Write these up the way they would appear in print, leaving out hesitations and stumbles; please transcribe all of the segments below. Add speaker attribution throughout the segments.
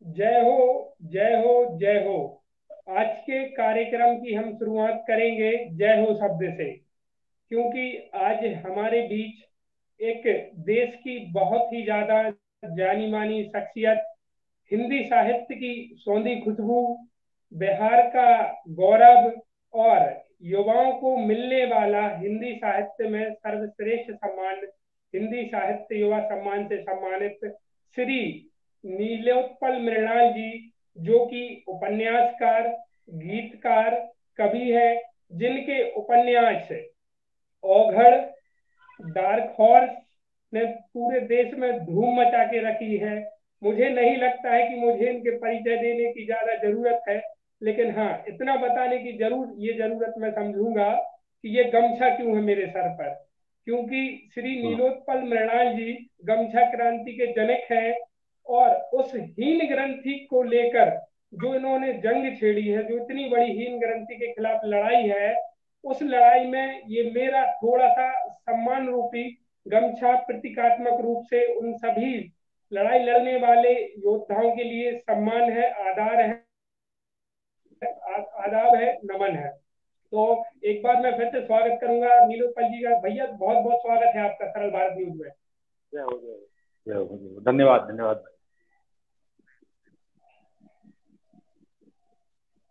Speaker 1: जय हो, जय हो, जय हो। आज के कार्यक्रम की हम शुरुआत करेंगे जय हो शब्द से, क्योंकि आज हमारे बीच एक देश की बहुत ही ज्यादा जानी मानी शख्सियत, हिंदी साहित्य की सौंधी खुशबू, बिहार का गौरव और युवाओं को मिलने वाला हिंदी साहित्य में सर्वश्रेष्ठ सम्मान, हिंदी साहित्य युवा सम्मान से सम्मानित श्री नीलोत्पल मृणाल जी, जो कि उपन्यासकार, गीतकार, कवि है, जिनके उपन्यास ओघड़, डार्क हॉर्स ने पूरे देश में धूम मचा के रखी है। मुझे नहीं लगता है कि मुझे इनके परिचय देने की ज्यादा जरूरत है, लेकिन हाँ, इतना बताने की जरूरत मैं समझूंगा कि ये गमछा क्यों है मेरे सर पर, क्योंकि श्री
Speaker 2: हम्म।
Speaker 1: नीलोत्पल मृणाल जी गमछा क्रांति के जनक हैं। और उस हीन ग्रंथि को लेकर जो इन्होंने जंग छेड़ी है, जो इतनी बड़ी हीन ग्रंथि के खिलाफ लड़ाई है, उस लड़ाई में ये मेरा थोड़ा सा सम्मान रूपी गमछा प्रतीकात्मक रूप से उन सभी लड़ाई लड़ने वाले योद्धाओं के लिए सम्मान है, आदर है, आदाब है, नमन है। तो एक बार मैं फिर से स्वागत करूंगा नीलोत्पल जी का। भैया बहुत बहुत स्वागत है आपका सरल भारत न्यूज में।
Speaker 2: जय हो, जय हो। जय हो, जय हो। धन्यवाद, धन्यवाद भाई।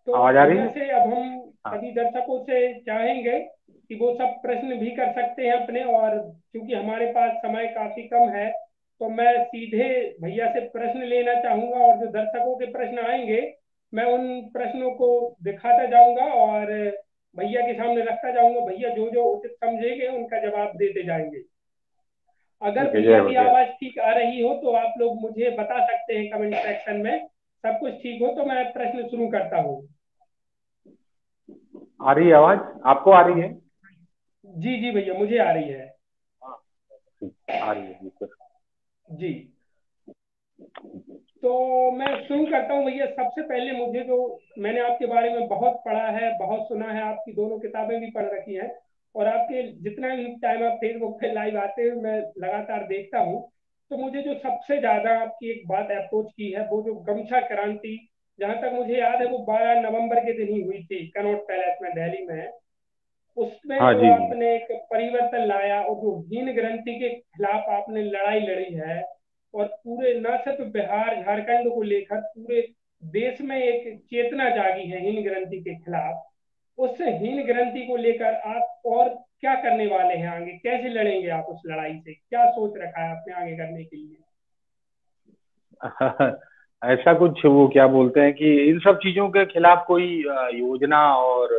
Speaker 1: तो
Speaker 2: आवाज आ रही
Speaker 1: भैया
Speaker 2: है?
Speaker 1: से अब हम
Speaker 2: हाँ।
Speaker 1: सभी दर्शकों से चाहेंगे कि वो सब प्रश्न भी कर सकते हैं अपने, और क्योंकि हमारे पास समय काफी कम है, तो मैं सीधे भैया से प्रश्न लेना चाहूंगा, और जो दर्शकों के प्रश्न आएंगे मैं उन प्रश्नों को दिखाता जाऊंगा और भैया के सामने रखता जाऊंगा। भैया जो जो उचित समझेंगे उनका जवाब देते जाएंगे। अगर
Speaker 2: ठीक है, जय
Speaker 1: भैया
Speaker 2: हो,
Speaker 1: की
Speaker 2: जय हो।
Speaker 1: आवाज ठीक आ रही हो तो आप लोग मुझे बता सकते हैं कमेंट सेक्शन में। सब कुछ ठीक हो तो मैं प्रश्न शुरू करता हूँ।
Speaker 2: आ रही है आवाज? आपको आ रही है?
Speaker 1: जी जी भैया, मुझे आ रही है।
Speaker 2: हाँ, ठीक, आ रही है बिल्कुल।
Speaker 1: जी, तो मैं शुरू करता हूँ भैया। सबसे पहले मुझे जो, मैंने आपके बारे में बहुत पढ़ा है, बहुत सुना है, आपकी दोनों किताबें भी पढ़ रखी हैं, और आपके जितना भी टाइम आप फेसबुक पे लाइव आते हैं मैं लगातार देखता हूँ। तो मुझे जो सबसे ज्यादा आपकी एक बात अप्रोच की है, वो जो गमछा क्रांति, जहां तक मुझे याद है वो 12 नवंबर के दिन ही हुई थी कनॉट पैलेस में दिल्ली में। उसमें
Speaker 2: हाँ
Speaker 1: जो
Speaker 2: जी, जी।
Speaker 1: आपने एक परिवर्तन लाया और जो हीन ग्रंथि के खिलाफ आपने लड़ाई लड़ी है, और पूरे न सिर्फ बिहार झारखंड को लेकर पूरे देश में एक चेतना जागी है हीन ग्रंथि के खिलाफ। उस हीन ग्रंथि को लेकर आप और क्या करने वाले हैं आगे, कैसे लड़ेंगे आप उस लड़ाई से, क्या सोच रखा है आपने आगे करने के लिए?
Speaker 2: ऐसा कुछ वो क्या बोलते हैं कि इन सब चीजों के खिलाफ कोई योजना और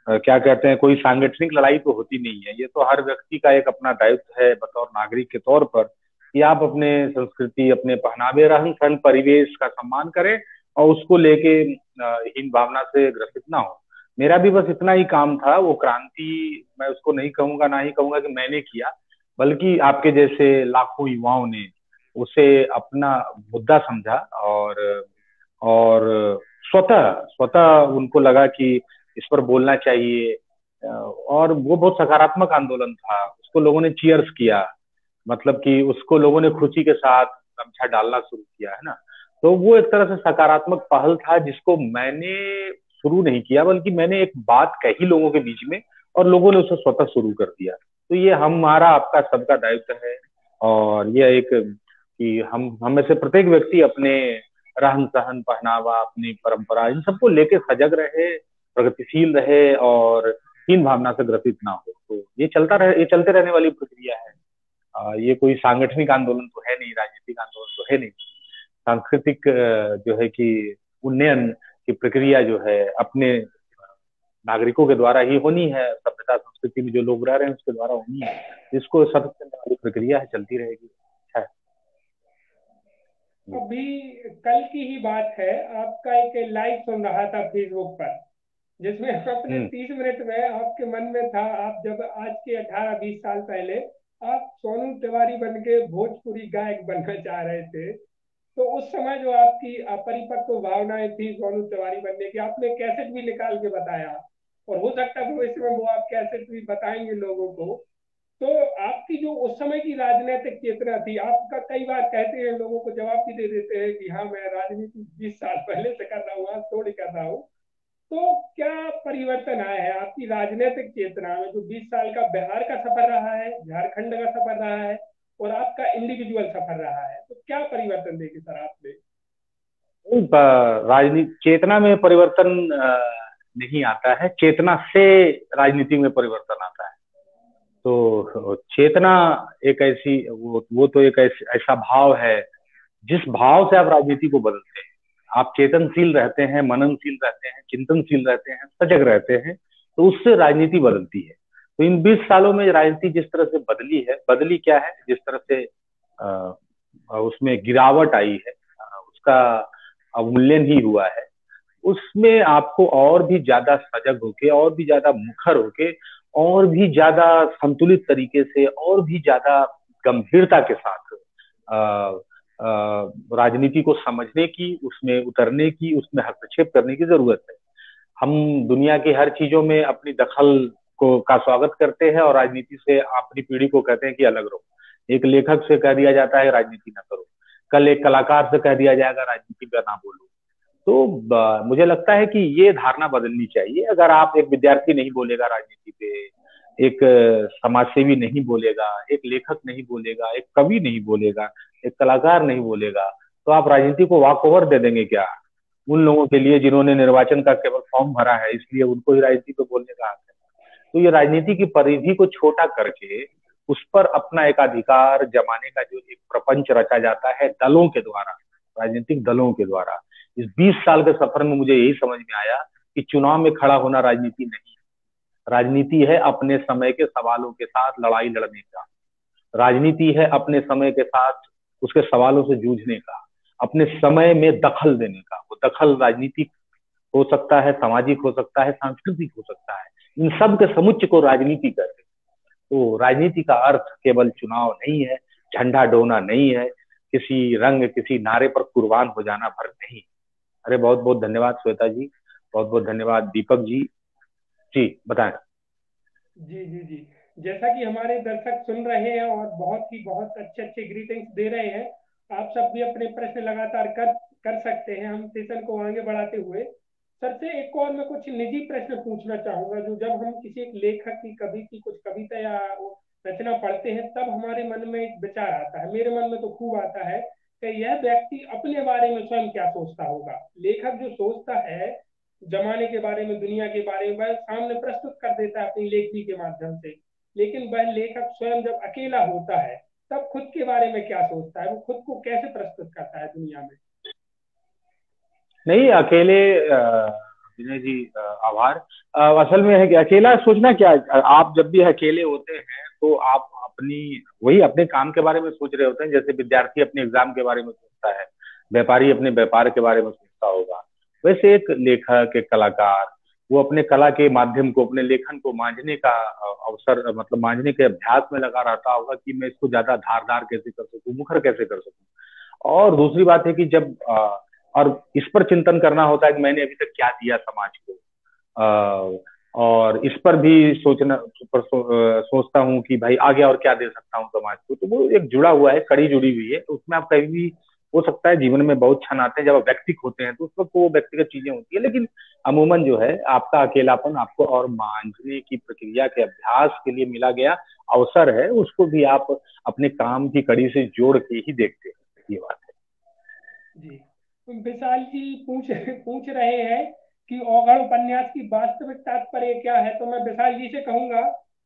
Speaker 2: क्या कहते हैं, कोई सांगठनिक लड़ाई तो होती नहीं है। ये तो हर व्यक्ति का एक अपना दायित्व है बतौर नागरिक के तौर पर कि आप अपने संस्कृति, अपने पहनावे, रहन सहन, परिवेश का सम्मान करें और उसको लेके हीन भावना से ग्रसित ना हो। मेरा भी बस इतना ही काम था। वो क्रांति मैं उसको नहीं कहूंगा, ना ही कहूंगा कि मैंने किया, बल्कि आपके जैसे लाखों युवाओं ने उसे अपना मुद्दा समझा और स्वतः स्वतः उनको लगा कि इस पर बोलना चाहिए। और वो बहुत सकारात्मक आंदोलन था, उसको लोगों ने चीयर्स किया। मतलब कि उसको लोगों ने खुशी के साथ गमछा डालना शुरू किया, है ना। तो वो एक तरह से सकारात्मक पहल था जिसको मैंने शुरू नहीं किया, बल्कि मैंने एक बात कही लोगों के बीच में और लोगों ने उसे स्वतः शुरू कर दिया। तो ये हमारा, आपका, सबका दायित्व है। और यह एक कि हम में से प्रत्येक व्यक्ति अपने रहन सहन, पहनावा, अपनी परंपरा, इन सबको लेके सजग रहे, प्रगतिशील रहे और हीन भावना से ग्रसित ना हो। तो ये चलते रहने वाली प्रक्रिया है। ये कोई सांगठनिक आंदोलन तो है नहीं, राजनीतिक आंदोलन तो है नहीं। सांस्कृतिक जो है कि उन्नयन की प्रक्रिया जो है अपने नागरिकों के द्वारा ही होनी है। सभ्यता संस्कृति में जो लोग रह रहे हैं उसके द्वारा होनी है। इसको सतत चलने वाली प्रक्रिया है, चलती रहेगी। अच्छा है।
Speaker 1: अभी कल की ही बात है, आपका एक लाइव सुन रहा था फेसबुक पर, जिसमें आपने
Speaker 2: हम्म।
Speaker 1: 30 मिनट में आपके मन में था, आप जब आज के 18-20 साल पहले आप सोनू तिवारी बन के भोजपुरी गायक बनना चाह रहे थे, तो उस समय जो आपकी अपरिपक्व भावनाएं थी सोनू तिवारी बनने की, आपने कैसेट भी निकाल के बताया, और हो सकता है भविष्य में वो आप कैसेट भी बताएंगे लोगों को। तो आपकी जो उस समय की राजनीतिक चेतना थी, आपका कई बार कहते हैं, लोगों को जवाब भी दे देते हैं कि हाँ मैं राजनीति 20 साल पहले से कर रहा हूँ, आज थोड़ी कर रहा हूँ। तो क्या परिवर्तन आया है आपकी राजनीतिक चेतना में, जो 20 साल का बिहार का सफर रहा है, झारखंड का सफर रहा है, और आपका इंडिविजुअल सफर रहा है, तो क्या परिवर्तन देगी सर आपने?
Speaker 2: राजनीति चेतना में परिवर्तन नहीं आता है, चेतना से राजनीति में परिवर्तन आता है। तो चेतना एक ऐसी वो तो एक ऐसा भाव है जिस भाव से आप राजनीति को बदलते हैं। आप चेतनशील रहते हैं, मननशील रहते हैं, चिंतनशील रहते हैं, सजग रहते हैं, तो उससे राजनीति बदलती है। तो इन 20 सालों में राजनीति जिस तरह से बदली है, बदली क्या है, जिस तरह से उसमें गिरावट आई है, उसका अवमूल्यन ही हुआ है। उसमें आपको और भी ज्यादा सजग होके, और भी ज्यादा मुखर होके, और भी ज्यादा संतुलित तरीके से, और भी ज्यादा गंभीरता के साथ राजनीति को समझने की, उसमें उतरने की, उसमें हस्तक्षेप करने की जरूरत है। हम दुनिया की हर चीजों में अपनी दखल को का स्वागत करते हैं और राजनीति से अपनी पीढ़ी को कहते हैं कि अलग रहो। एक लेखक से कह दिया जाता है राजनीति ना करो, कल एक कलाकार से कह दिया जाएगा राजनीति का ना बोलो। तो मुझे लगता है कि ये धारणा बदलनी चाहिए। अगर आप एक विद्यार्थी नहीं बोलेगा राजनीति पे, एक समाजसेवी नहीं बोलेगा, एक लेखक नहीं बोलेगा, एक कवि नहीं बोलेगा, एक कलाकार नहीं बोलेगा, तो आप राजनीति को वॉक ओवर दे देंगे क्या उन लोगों के लिए जिन्होंने निर्वाचन का केवल फॉर्म भरा है, इसलिए उनको ही राजनीति पे बोलने का हक है? तो ये राजनीति की परिधि को छोटा करके उस पर अपना एक अधिकार जमाने का जो एक प्रपंच रचा जाता है दलों के द्वारा, राजनीतिक दलों के द्वारा, इस 20 साल के सफर में मुझे यही समझ में आया कि चुनाव में खड़ा होना राजनीति नहीं। राजनीति है अपने समय के सवालों के साथ लड़ाई लड़ने का। राजनीति है अपने समय के साथ उसके सवालों से जूझने का, अपने समय में दखल देने का। वो दखल राजनीतिक हो सकता है, सामाजिक हो सकता है, सांस्कृतिक हो सकता है। इन सब के समुच्चय को राजनीति कहते हैं। तो राजनीति का अर्थ केवल चुनाव नहीं है, झंडा डोना नहीं है, किसी रंग किसी नारे पर कुर्बान हो जाना भर नहीं। अरे बहुत बहुत धन्यवाद श्वेता जी, बहुत बहुत धन्यवाद दीपक जी। जी बताएं।
Speaker 1: जी जी जी। जैसा कि हमारे दर्शक सुन रहे हैं और बहुत अच्छे अच्छे ग्रीटिंग्स दे रहे हैं, आप सब भी अपने प्रश्न लगातार कर कर सकते हैं, हम सेशन को आगे बढ़ाते हुए। सर से एक और मैं कुछ निजी प्रश्न पूछना चाहूंगा, जो जब हम किसी एक लेखक की, कवि की कुछ कविता या वो रचना पढ़ते हैं, तब हमारे मन में एक विचार आता है, मेरे मन में तो खूब आता है कि यह व्यक्ति अपने बारे में स्वयं क्या सोचता होगा। लेखक जो सोचता है जमाने के बारे में, दुनिया के बारे में, वह सामने प्रस्तुत कर देता है अपनी लेखनी के माध्यम से। लेकिन वह लेखक स्वयं जब अकेला होता है, तब खुद के बारे में क्या सोचता है, वो खुद को कैसे प्रस्तुत करता है दुनिया में?
Speaker 2: नहीं अकेले विनय जी आभार। असल में है कि अकेला सोचना क्या, आप जब भी अकेले होते हैं तो आप अपनी वही अपने काम के बारे में सोच रहे होते हैं। जैसे विद्यार्थी अपने एग्जाम के बारे में सोचता है, व्यापारी अपने व्यापार के बारे में सोचता होगा, वैसे एक लेखक, एक कलाकार, वो अपने कला के माध्यम को, अपने लेखन को मांझने का अवसर, मतलब मांझने के अभ्यास में लगा रहता होगा कि मैं इसको ज्यादा धारदार कैसे कर सकूं, मुखर कैसे कर सकूं। और दूसरी बात है कि जब और इस पर चिंतन करना होता है कि मैंने अभी तक क्या दिया समाज को, और इस पर भी सोचता हूँ कि भाई आगे और क्या दे सकता हूँ समाज को। तो वो एक जुड़ा हुआ है, कड़ी जुड़ी हुई है। तो उसमें आप कहीं भी, हो सकता है जीवन में बहुत क्षण आते हैं जब आप व्यक्तिक होते हैं, तो उस वक्त वो व्यक्तिगत चीजें होती है, लेकिन अमूमन जो है आपका अकेलापन आपको और मांझने की प्रक्रिया के अभ्यास के लिए मिला गया अवसर है, उसको भी आप अपने काम की कड़ी से जोड़ के ही देखते हैं। ये बात है।
Speaker 1: जी। तो विशाल जी पूछ रहे हैं कि ओघड़ उपन्यास की वास्तविक तात्पर्य क्या है। तो मैं विशाल जी से कहूंगा,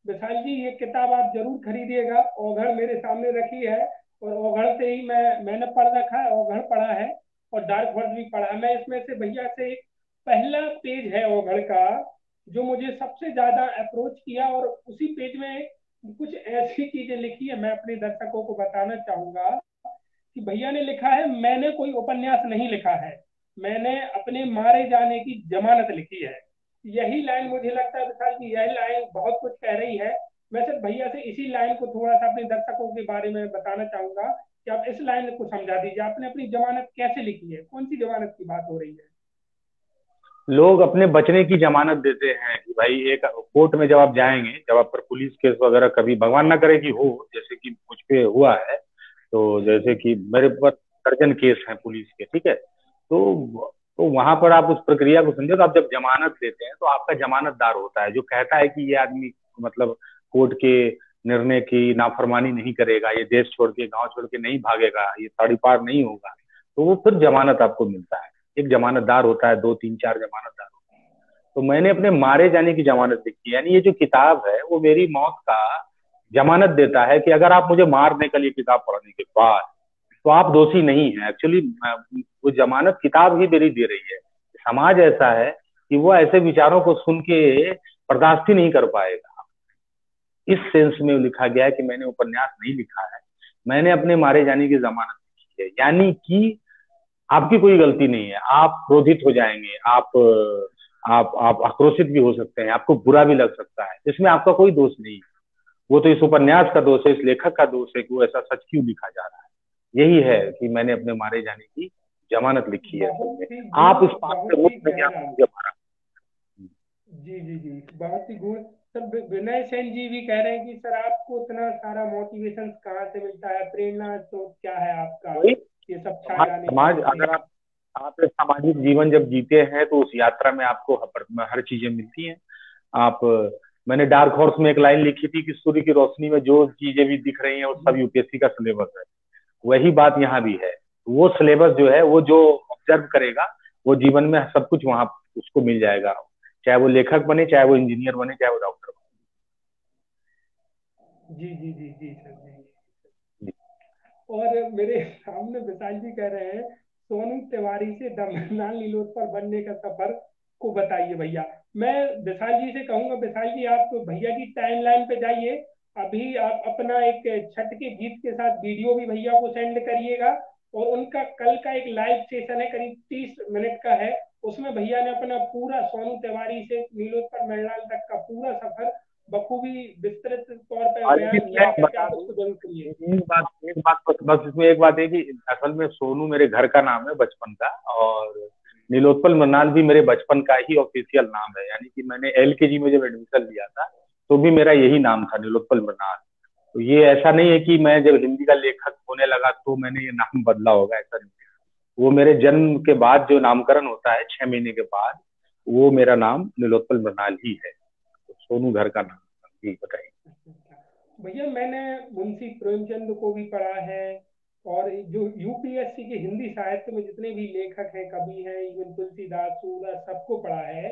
Speaker 1: विशाल जी ये किताब आप जरूर खरीदिएगा। ओघड़ मेरे सामने रखी है, और ओघड़ से ही मैंने पढ़ रखा है, ओघड़ पढ़ा है, और डार्क हॉर्स भी पढ़ा है। मैं इसमें से भैया से पहला पेज है ओघड़ का जो मुझे सबसे ज्यादा अप्रोच किया, और उसी पेज में कुछ ऐसी चीजें लिखी है, मैं अपने दर्शकों को बताना चाहूंगा कि भैया ने लिखा है, मैंने कोई उपन्यास नहीं लिखा है, मैंने अपने मारे जाने की जमानत लिखी है। यही लाइन मुझे लगता है विशाल की, यही लाइन बहुत कुछ कह रही है। मैं सिर्फ भैया से इसी लाइन को थोड़ा सा अपने दर्शकों के बारे में बताना चाहूंगा कि आप इस लाइन को समझा दीजिए, आपने अपनी जमानत कैसे लिखी है, कौन सी जमानत की बात हो रही है?
Speaker 2: लोग अपने बचने की जमानत देते हैं कि भाई एक कोर्ट में जब आप जाएंगे, जब आप पर पुलिस केस वगैरह कभी भगवान ना करे कि हो, जैसे कि मुझ पे हुआ है, तो जैसे कि मेरे पर दर्जन केस हैं पुलिस के, ठीक है। तो वहां पर आप उस प्रक्रिया को समझो, तो आप जब जमानत लेते हैं तो आपका जमानतदार होता है जो कहता है कि ये आदमी मतलब कोर्ट के निर्णय की नाफरमानी नहीं करेगा, ये देश छोड़ के गांव छोड़ के नहीं भागेगा, ये साड़ी पार नहीं होगा, तो वो फिर जमानत आपको मिलता है। एक जमानतदार होता है, दो तीन चार जमानतदार होता है। तो मैंने अपने मारे जाने की जमानत लिखी है, यानी ये जो किताब है वो मेरी मौत का जमानत देता है कि अगर आप मुझे मार दें कल ये किताब पढ़ने के बाद, तो आप दोषी नहीं है। एक्चुअली वो जमानत किताब ही मेरी दे रही है। समाज ऐसा है कि वो ऐसे विचारों को सुन के बर्दाश्त ही नहीं कर पाएगा। इस सेंस में लिखा गया है कि मैंने उपन्यास नहीं लिखा है, मैंने अपने मारे जाने की जमानत लिखी है। यानी कि आपकी कोई गलती नहीं है, आप क्रोधित हो जाएंगे, आप आक्रोशित भी हो सकते हैं, आपको बुरा भी लग सकता है, इसमें आपका कोई दोष नहीं है। वो तो इस उपन्यास का दोष है, इस लेखक का दोष है कि वो ऐसा सच क्यों लिखा जा रहा है। यही है कि मैंने अपने मारे जाने की जमानत लिखी है असल में।
Speaker 1: बहुत ही
Speaker 2: आप इस
Speaker 1: गूढ़,
Speaker 2: बात से
Speaker 1: बहुत
Speaker 2: रोक
Speaker 1: ही
Speaker 2: नहीं,
Speaker 1: गहरा।
Speaker 2: आपने मुझे मारा।
Speaker 1: जी जी जी, बहुत ही गुड। सर विनय सेन जी भी कह रहे हैं कि सर आपको इतना सारा मोटिवेशन कहाँ से मिलता है, प्रेरणा स्रोत क्या है आपका
Speaker 2: वही
Speaker 1: ये सब छा
Speaker 2: समाज
Speaker 1: जाने के
Speaker 2: समाज
Speaker 1: पीछे?
Speaker 2: अगर आप एक सामाजिक जीवन जब जीते हैं तो उस यात्रा में आपको हर चीजें मिलती हैं। आप मैंने डार्क हॉर्स में एक लाइन लिखी थी कि सूर्य की रोशनी में जो चीजें भी दिख रही हैं वो सब यूपीएससी का सिलेबस है। वही बात यहाँ भी है। वो सिलेबस जो है, वो जो ऑब्जर्व करेगा वो जीवन में सब कुछ वहां उसको मिल जाएगा, चाहे वो लेखक बने, चाहे वो इंजीनियर बने, चाहे वो डॉक्टर
Speaker 1: जी जी जी जी सर जी।
Speaker 2: बने।
Speaker 1: और मेरे सामने विशाल जी कह रहे हैं सोनू तिवारी से दमनाल नीलोत्पल बनने का सफर को बताइए भैया। मैं विशाल जी से कहूंगा, विशाल जी आप भैया की टाइमलाइन पे जाइए, अभी आप अपना एक छठ के गीत के साथ वीडियो भी भैया को सेंड करिएगा। और उनका कल का एक लाइव सेशन है, करीब 30 मिनट का है। उसमें भैया ने अपना पूरा सोनू तिवारी से नीलोत्पल मृणाल तक का पूरा सफर बखूबी विस्तृत तौर पर
Speaker 2: और
Speaker 1: बयान
Speaker 2: लेकिन
Speaker 1: किया
Speaker 2: मैं
Speaker 1: है, करके
Speaker 2: बता
Speaker 1: आप
Speaker 2: दूं,
Speaker 1: उसको जरूर सुनिए।
Speaker 2: एक बात बस इसमें एक बात है कि असल में सोनू मेरे घर का नाम है बचपन का, और नीलोत्पल मरनाल भी मेरे बचपन का ही ऑफिशियल नाम है। यानी कि मैंने एलकेजी में जब एडमिशन लिया था तो भी मेरा यही नाम था, नीलोत्पल मरनाल। तो ये ऐसा नहीं है कि मैं जब हिंदी का लेखक होने लगा तो मैंने ये नाम बदला होगा, ऐसा नहीं। वो मेरे जन्म के बाद जो नामकरण होता है 6 महीने के बाद, वो मेरा नाम नीलोत्पल मरनाल ही है। तो सोनू घर का नाम। जी बताइए।
Speaker 1: भैया मैंने मुंशी प्रेमचंद को भी पढ़ा है, और जो यूपीएससी के हिंदी साहित्य में जितने भी लेखक हैं, कवि हैं, इवन तुलसीदास, सूरदास, सबको पढ़ा है।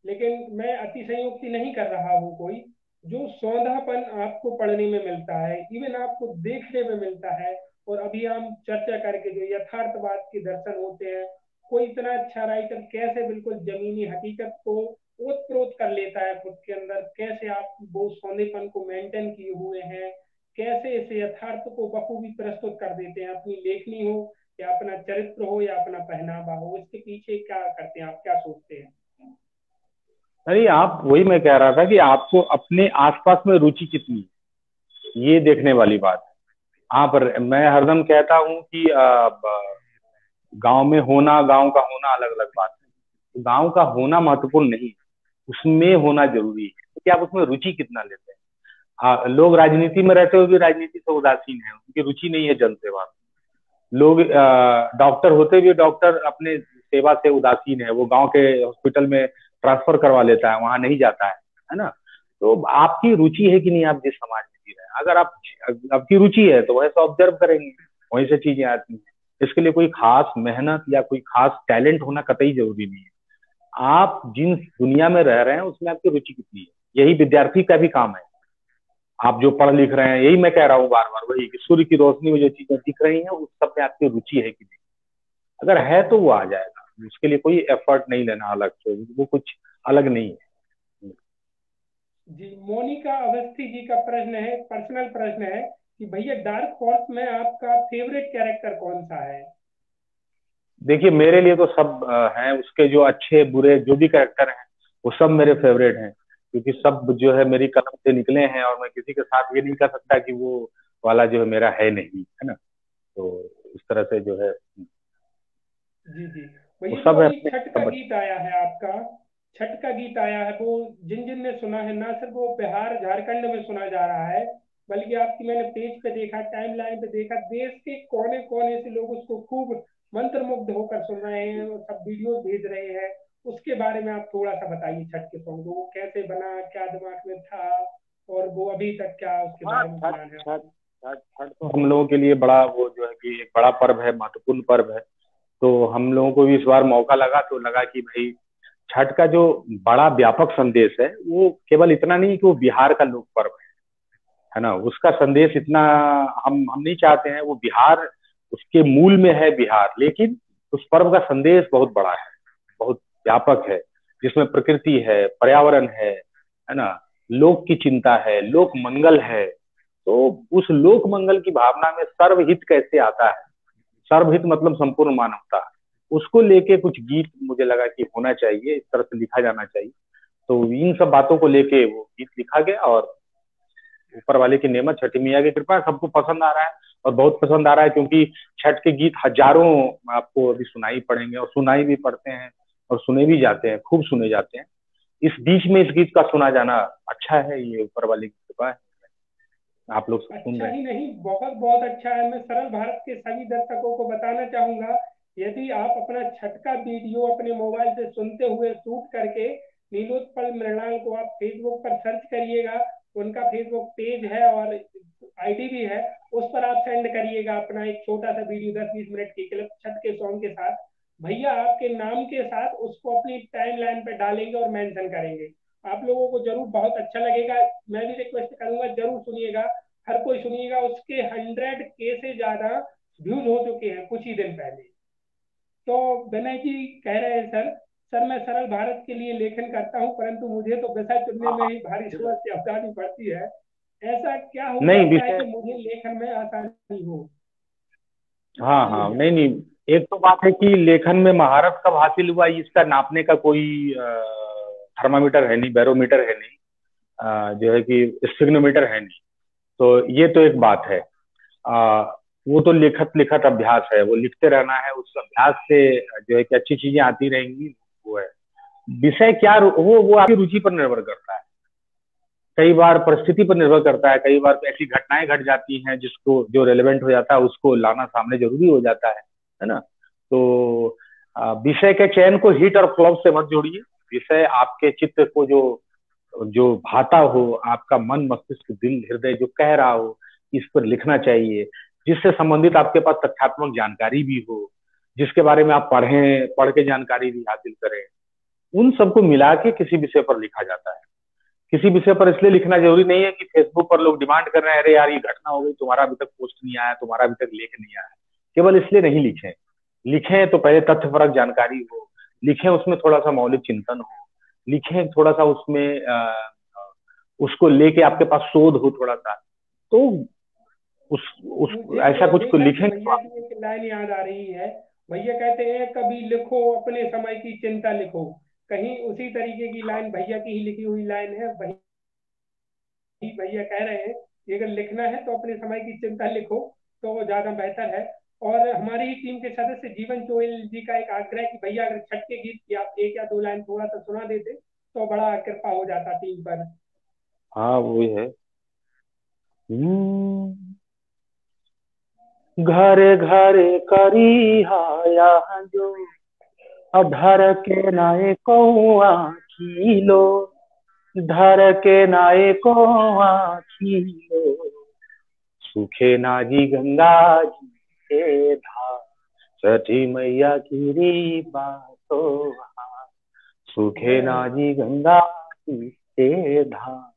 Speaker 1: लेकिन मैं अतिशयोक्ति नहीं कर रहा हूँ कोई। जो सौंधापन आपको पढ़ने में मिलता है, इवन आपको देखने में मिलता है, और अभी हम चर्चा करके जो यथार्थवाद के दर्शन होते हैं, कोई इतना अच्छा राइटर कैसे बिल्कुल जमीनी हकीकत को ओत प्रोत कर लेता है खुद के अंदर, कैसे आप वो सौंधेपन को मेंटेन किए हुए हैं, कैसे इस यथार्थ को बखूबी प्रस्तुत कर देते हैं, अपनी लेखनी हो या अपना चरित्र हो या अपना पहनावा हो, इसके पीछे क्या करते हैं, आप क्या सोचते हैं?
Speaker 2: नहीं, आप वही मैं कह रहा था कि आपको अपने आसपास में रुचि कितनी है ये देखने वाली बात है। आप मैं हरदम कहता हूँ कि गांव में होना, गांव का होना अलग अलग बात है। तो गांव का होना महत्वपूर्ण नहीं, उसमें होना जरूरी है कि आप उसमें रुचि कितना लेते हैं। लोग राजनीति में रहते हुए भी राजनीति से उदासीन है, उनकी रुचि नहीं है जन सेवा में। लोग डॉक्टर होते हुए डॉक्टर अपने सेवा से उदासीन है, वो गांव के हॉस्पिटल में ट्रांसफर करवा लेता है, वहां नहीं जाता है ना। तो आपकी रुचि है कि नहीं, आप जिस समाज में जी रहे हैं, अगर आप आपकी रुचि है तो वैसे ऑब्जर्व करेंगे, वहीं से चीजें आती हैं। इसके लिए कोई खास मेहनत या कोई खास टैलेंट होना कतई जरूरी नहीं है। आप जिन दुनिया में रह रहे हैं उसमें आपकी रुचि कितनी है, यही विद्यार्थी का भी काम है। आप जो पढ़ लिख रहे हैं, यही मैं कह रहा हूँ बार बार, वही कि सूर्य की रोशनी में जो चीजें दिख रही हैं उस सब में आपकी रुचि है कि नहीं। अगर है तो वो आ जाएगा, उसके लिए कोई एफर्ट नहीं लेना अलग से, वो कुछ अलग नहीं है।
Speaker 1: जी, मोनिका अवस्थी जी का प्रश्न है, पर्सनल प्रश्न है कि भैया डार्क हॉर्स में आपका फेवरेट कैरेक्टर कौन सा है?
Speaker 2: देखिए, मेरे लिए तो सब हैं, उसके जो अच्छे बुरे जो भी कैरेक्टर हैं वो सब मेरे फेवरेट हैं, क्योंकि सब जो है मेरी कलम से निकले हैं, और मैं किसी के साथ ये नहीं कर सकता कि वो वाला जो है मेरा है नहीं, है ना। तो इस तरह से जो है।
Speaker 1: जी जी।
Speaker 2: वो
Speaker 1: भैया जो
Speaker 2: सब है
Speaker 1: अभी
Speaker 2: अपने
Speaker 1: छठ का
Speaker 2: सब।
Speaker 1: गीत आया है आपका, छठ का गीत आया है, वो जिन जिन ने सुना है, ना सिर्फ वो बिहार झारखंड में सुना जा रहा है, बल्कि आपकी मैंने पेज पे देखा, टाइमलाइन पे देखा, देश के कोने कोने से लोग उसको खूब मंत्रमुग्ध होकर सुन रहे हैं और सब वीडियो भेज रहे हैं। उसके बारे में आप थोड़ा सा बताइए, छठ के सॉन्ग वो कैसे बना, क्या दिमाग में था, और वो अभी तक क्या उसके
Speaker 2: हाँ,
Speaker 1: बारे में
Speaker 2: छठ
Speaker 1: प्लान है
Speaker 2: छठ
Speaker 1: आपका?
Speaker 2: छठ छठ तो हम लोगों के लिए बड़ा वो जो है कि एक बड़ा पर्व है, महत्वपूर्ण पर्व है। तो हम लोगों को भी इस बार मौका लगा तो लगा कि भाई छठ का जो बड़ा व्यापक संदेश है वो केवल इतना नहीं कि वो बिहार का लोक पर्व है ना, उसका संदेश इतना हम नहीं चाहते हैं। वो बिहार उसके मूल में है बिहार, लेकिन उस पर्व का संदेश बहुत बड़ा है, बहुत व्यापक है, जिसमें प्रकृति है, पर्यावरण है ना, लोक की चिंता है, लोक मंगल है। तो उस लोक मंगल की भावना में सर्वहित कैसे आता है, सर्वहित मतलब संपूर्ण मानवता, उसको लेके कुछ गीत मुझे लगा कि होना चाहिए, इस तरह से लिखा जाना चाहिए। तो इन सब बातों को लेके वो गीत लिखा गया, और ऊपर वाले की नेमत, छठी मैया की कृपा, सबको पसंद आ रहा है। और बहुत पसंद आ रहा है, क्योंकि छठ के गीत हजारों आपको अभी सुनाई पड़ेंगे, और सुनाई भी पड़ते हैं, और सुने भी जाते हैं, खूब सुने जाते हैं। इस बीच में इस गीत का सुना जाना अच्छा है, ये ऊपर वाले की कृपा है, आप लोग सब सुन
Speaker 1: अच्छा
Speaker 2: रहे हैं।
Speaker 1: ही नहीं, बहुत बहुत अच्छा है। मैं सरल भारत के सभी दर्शकों को बताना चाहूंगा, यदि आप अपना छठ का वीडियो अपने मोबाइल से सुनते हुए शूट करके नीलोत्पल मृणाल को आप फेसबुक पर सर्च करिएगा, उनका फेसबुक पेज है और आईडी भी है, उस पर आप सेंड करिएगा अपना एक छोटा सा वीडियो, 10-20 मिनट की क्लिप छठ के सॉन्ग के साथ। भैया आपके नाम के साथ उसको अपनी टाइम लाइन पे डालेंगे और मेंशन करेंगे, आप लोगों को जरूर बहुत अच्छा लगेगा। मैं भी रिक्वेस्ट करूंगा, जरूर सुनिएगा, हर कोई सुनिएगा। उसके 100K से ज्यादा व्यूज हो चुके हैं कुछ ही दिन पहले। तो विनय जी कह रहे हैं, सर सर मैं सरल भारत के लिए लेखन करता हूं, परंतु मुझे तो विषय चुनने
Speaker 2: हाँ
Speaker 1: में ही भारी समस्या बतानी पड़ती है। ऐसा क्या हो
Speaker 2: नहीं
Speaker 1: सकता है
Speaker 2: विषय,
Speaker 1: कि मुझे लेखन में आसानी हो?
Speaker 2: हाँ हाँ, नहीं नहीं, एक तो बात है कि लेखन में महारत कब हासिल हुआ इसका नापने का कोई थर्मामीटर है नहीं, बैरोमीटर है नहीं, जो है कि स्फिग्नोमीटर है नहीं। तो ये तो एक बात है। आ, वो तो लिखत लिखत अभ्यास है, वो लिखते रहना है, उस अभ्यास से जो है कि अच्छी चीजें आती रहेंगी। वो है विषय क्या वो आपकी रुचि पर निर्भर करता है, कई बार परिस्थिति पर निर्भर करता है, कई बार तो ऐसी घटनाएं घट जाती हैं जिसको जो रेलेवेंट हो जाता है उसको लाना सामने जरूरी हो जाता है ना। तो विषय के चयन को हिट और फ्लॉप से मत जोड़िए। विषय आपके चित्त को जो जो भाता हो, आपका मन मस्तिष्क दिल हृदय जो कह रहा हो, इस पर लिखना चाहिए, जिससे संबंधित आपके पास तथ्यात्मक जानकारी भी हो, जिसके बारे में आप पढ़ें, पढ़ के जानकारी भी हासिल करें, उन सबको मिला के किसी विषय पर लिखा जाता है। किसी विषय पर इसलिए लिखना जरूरी नहीं है कि फेसबुक पर लोग डिमांड कर रहे हैं, अरे यार ये घटना हो गई, तुम्हारा अभी तक पोस्ट नहीं आया, तुम्हारा अभी तक लेख नहीं आया, केवल इसलिए नहीं लिखें। लिखें तो पहले तथ्यपरक जानकारी हो, लिखें उसमें थोड़ा सा मौलिक चिंतन हो, लिखें थोड़ा सा उसमें उसको लेके आपके पास शोध हो थोड़ा सा। तो उस
Speaker 1: मुझे
Speaker 2: ऐसा कुछ को
Speaker 1: लेखक के
Speaker 2: लिखेंगे तो
Speaker 1: भैया की एक लाइन याद आ रही है। भैया कहते हैं, कभी लिखो अपने समय की चिंता लिखो। कहीं उसी तरीके की लाइन भैया की ही लिखी हुई लाइन है। वही भैया कह रहे हैं कि अगर लिखना है तो अपने समय की चिंता लिखो, तो वो ज्यादा बेहतर है। और हमारी ही टीम के सदस्य जीवन चोइल जी का एक आग्रह है कि भैया अगर छठ के गीत की आप एक या दो लाइन थोड़ा सा सुना देते तो बड़ा कृपा हो जाता टीम पर।
Speaker 2: हाँ वो है। घरे घरे करी हाया जो अधर के नाए को आखिलो, धर के नाए को आखिलो, सूखे नाजी गंगा जी के धार, छठी मैया की बातों, सूखे
Speaker 1: जय हो,
Speaker 2: नाजी गंगा जी के धार,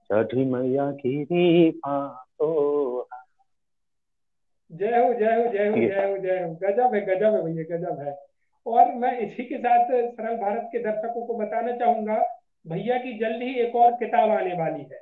Speaker 2: छठी मैया की बातों।
Speaker 1: जय हो, जय हो, जय हो, जय हो, जय हो। गजब है भैया, गजब है। और मैं इसी के साथ सरल भारत के दर्शकों को बताना चाहूंगा, भैया की जल्द ही एक और किताब आने वाली है,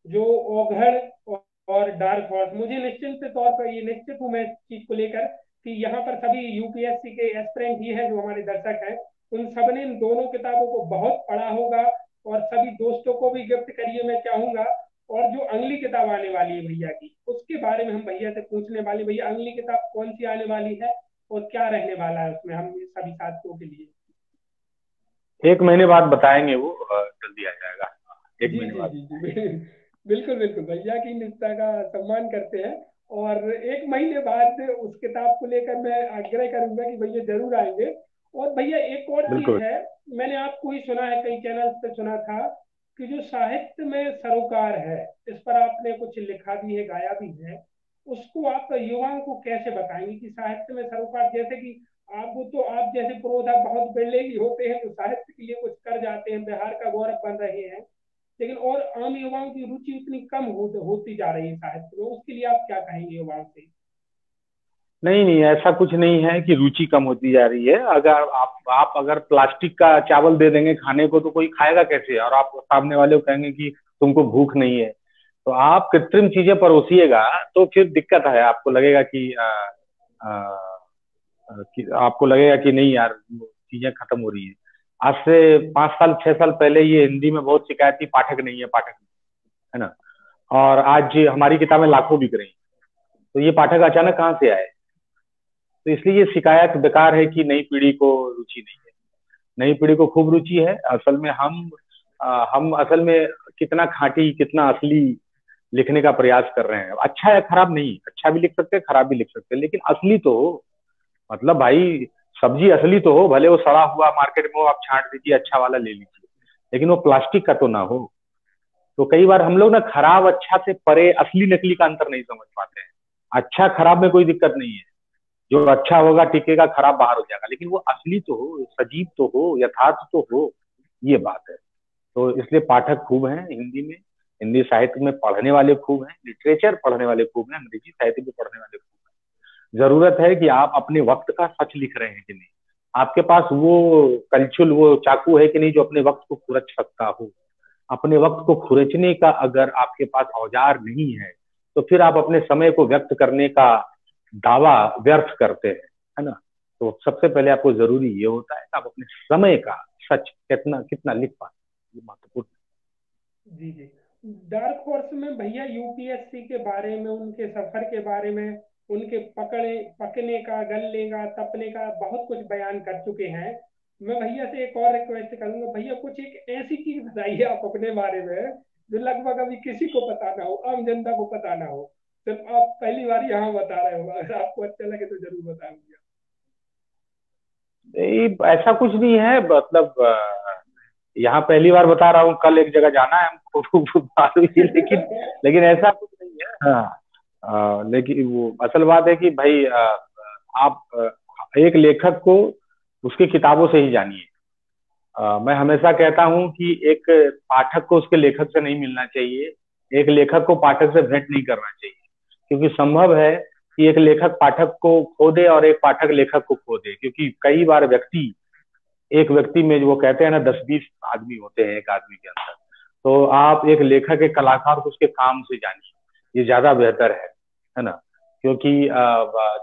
Speaker 1: जो ओघड़ और डार्क हॉर्स। मुझे निश्चित तौर पर ये निश्चित हूं मैं इस चीज को लेकर कि यहाँ पर सभी यूपीएससी के एस्पिरेंट ही हैं जो हमारे दर्शक हैं, उन सब ने इन दोनों किताबों को बहुत पढ़ा होगा, और सभी दोस्तों को भी गिफ्ट करिए मैं चाहूंगा। और जो अगली किताब आने वाली है भैया की, उसके बारे में हम भैया से पूछने वाले, भैया अगली किताब कौन सी आने वाली है, और क्या रहने वाला है उसमें हम सभी साथियों के लिए?
Speaker 2: 1 महीने बाद बताएंगे वो, जल्दी आ जाएगा। एक
Speaker 1: जी
Speaker 2: महीने
Speaker 1: जी
Speaker 2: बाद।
Speaker 1: जी जी बिल्कुल बिल्कुल, भैया की निष्ठा का सम्मान करते हैं। और 1 महीने बाद उस किताब को लेकर मैं आग्रह करूंगा कि भैया जरूर आएंगे। और भैया एक और चीज
Speaker 2: बिल्कुल।
Speaker 1: है, मैंने आपको ही सुना है, कई चैनल पे सुना था कि जो साहित्य में सरोकार है, इस पर आपने कुछ लिखा भी है, गाया भी है, उसको आप युवाओं को कैसे बताएंगे कि साहित्य में सरोकार, जैसे कि आप, वो तो आप जैसे पुरोधा बहुत बेले ही होते हैं तो साहित्य के लिए कुछ कर जाते हैं, बिहार का गौरव बन रहे हैं, लेकिन और आम युवाओं की रुचि उतनी कम होती जा रही है साहित्य में, उसके लिए आप क्या कहेंगे युवाओं से?
Speaker 2: नहीं नहीं, ऐसा कुछ नहीं है कि रुचि कम होती जा रही है। अगर आप अगर प्लास्टिक का चावल दे देंगे खाने को तो कोई खाएगा कैसे, और आप सामने वाले को कहेंगे कि तुमको भूख नहीं है। तो आप कृत्रिम चीजें परोसिएगा तो फिर दिक्कत है। आपको लगेगा कि आपको लगेगा कि नहीं यार, चीजें खत्म हो रही है। आज से 5 साल 6 साल पहले ये हिंदी में बहुत शिकायत थी, पाठक नहीं है, पाठक नहीं है ना। और आज हमारी किताबें लाखों बिक रही हैं। तो ये पाठक अचानक कहाँ से आए? तो इसलिए ये शिकायत बेकार है कि नई पीढ़ी को रुचि नहीं है। नई पीढ़ी को खूब रुचि है। असल में हम असल में कितना खांटी कितना असली लिखने का प्रयास कर रहे हैं। अच्छा है खराब नहीं, अच्छा भी लिख सकते हैं खराब भी लिख सकते हैं, लेकिन असली तो हो। मतलब भाई, सब्जी असली तो हो, भले वो सड़ा हुआ मार्केट में हो, आप छांट दीजिए, अच्छा वाला ले लीजिए, लेकिन वो प्लास्टिक का तो ना हो। तो कई बार हम लोग ना खराब अच्छा से परे असली नकली का अंतर नहीं समझ पाते हैं। अच्छा खराब में कोई दिक्कत नहीं है, जो अच्छा होगा टिकेगा, खराब बाहर हो जाएगा, लेकिन वो असली तो हो, सजीव तो हो, यथार्थ तो हो। ये बात है। तो इसलिए पाठक खूब हैं हिंदी में। हिंदी साहित्य में पढ़ने वाले खूब हैं, लिटरेचर पढ़ने वाले खूब हैं, अंग्रेजी साहित्य भी पढ़ने वाले खूब हैं। जरूरत है कि आप अपने वक्त का सच लिख रहे हैं कि नहीं। आपके पास वो कलछुल, वो चाकू है कि नहीं जो अपने वक्त को खुरच सकता हो। अपने वक्त को खुरचने का अगर आपके पास औजार नहीं है, तो फिर आप अपने समय को व्यक्त करने का दावा व्यर्थ करते हैं, है ना। तो सबसे पहले आपको जरूरी ये होता है कि आप अपने समय का सच कितना कितना लिख पाते, ये महत्वपूर्ण।
Speaker 1: जी जी। डार्क हॉर्स में भैया यूपीएससी के बारे में, उनके सफर के बारे में, उनके पकने का, गलने का, तपने का बहुत कुछ बयान कर चुके हैं। मैं भैया से एक और रिक्वेस्ट करूंगा, भैया कुछ एक ऐसी चीज बताइए आप अपने बारे में जो लगभग अभी किसी को पता ना हो, आम जनता को पता ना हो, सिर्फ आप पहली बार यहाँ बता रहे हो, अगर आपको अच्छा लगे तो जरूर बताएं भैया।
Speaker 2: ऐसा कुछ नहीं है, मतलब यहाँ पहली बार बता रहा हूँ, कल एक जगह जाना है हमको मालूम ही, लेकिन लेकिन ऐसा कुछ नहीं है। हाँ। लेकिन वो असल बात है कि भाई, आप एक लेखक को उसकी किताबों से ही जानिए। मैं हमेशा कहता हूँ कि एक पाठक को उसके लेखक से नहीं मिलना चाहिए, एक लेखक को पाठक से भेंट नहीं करना चाहिए। क्योंकि संभव है कि एक लेखक पाठक को खो दे और एक पाठक लेखक को खो दे, क्योंकि कई बार एक व्यक्ति में जो वो कहते हैं ना, 10-20 आदमी होते हैं एक आदमी के अंदर। तो आप एक लेखक, एक कलाकार को उसके काम से जानिए, ये ज्यादा बेहतर है ना। क्योंकि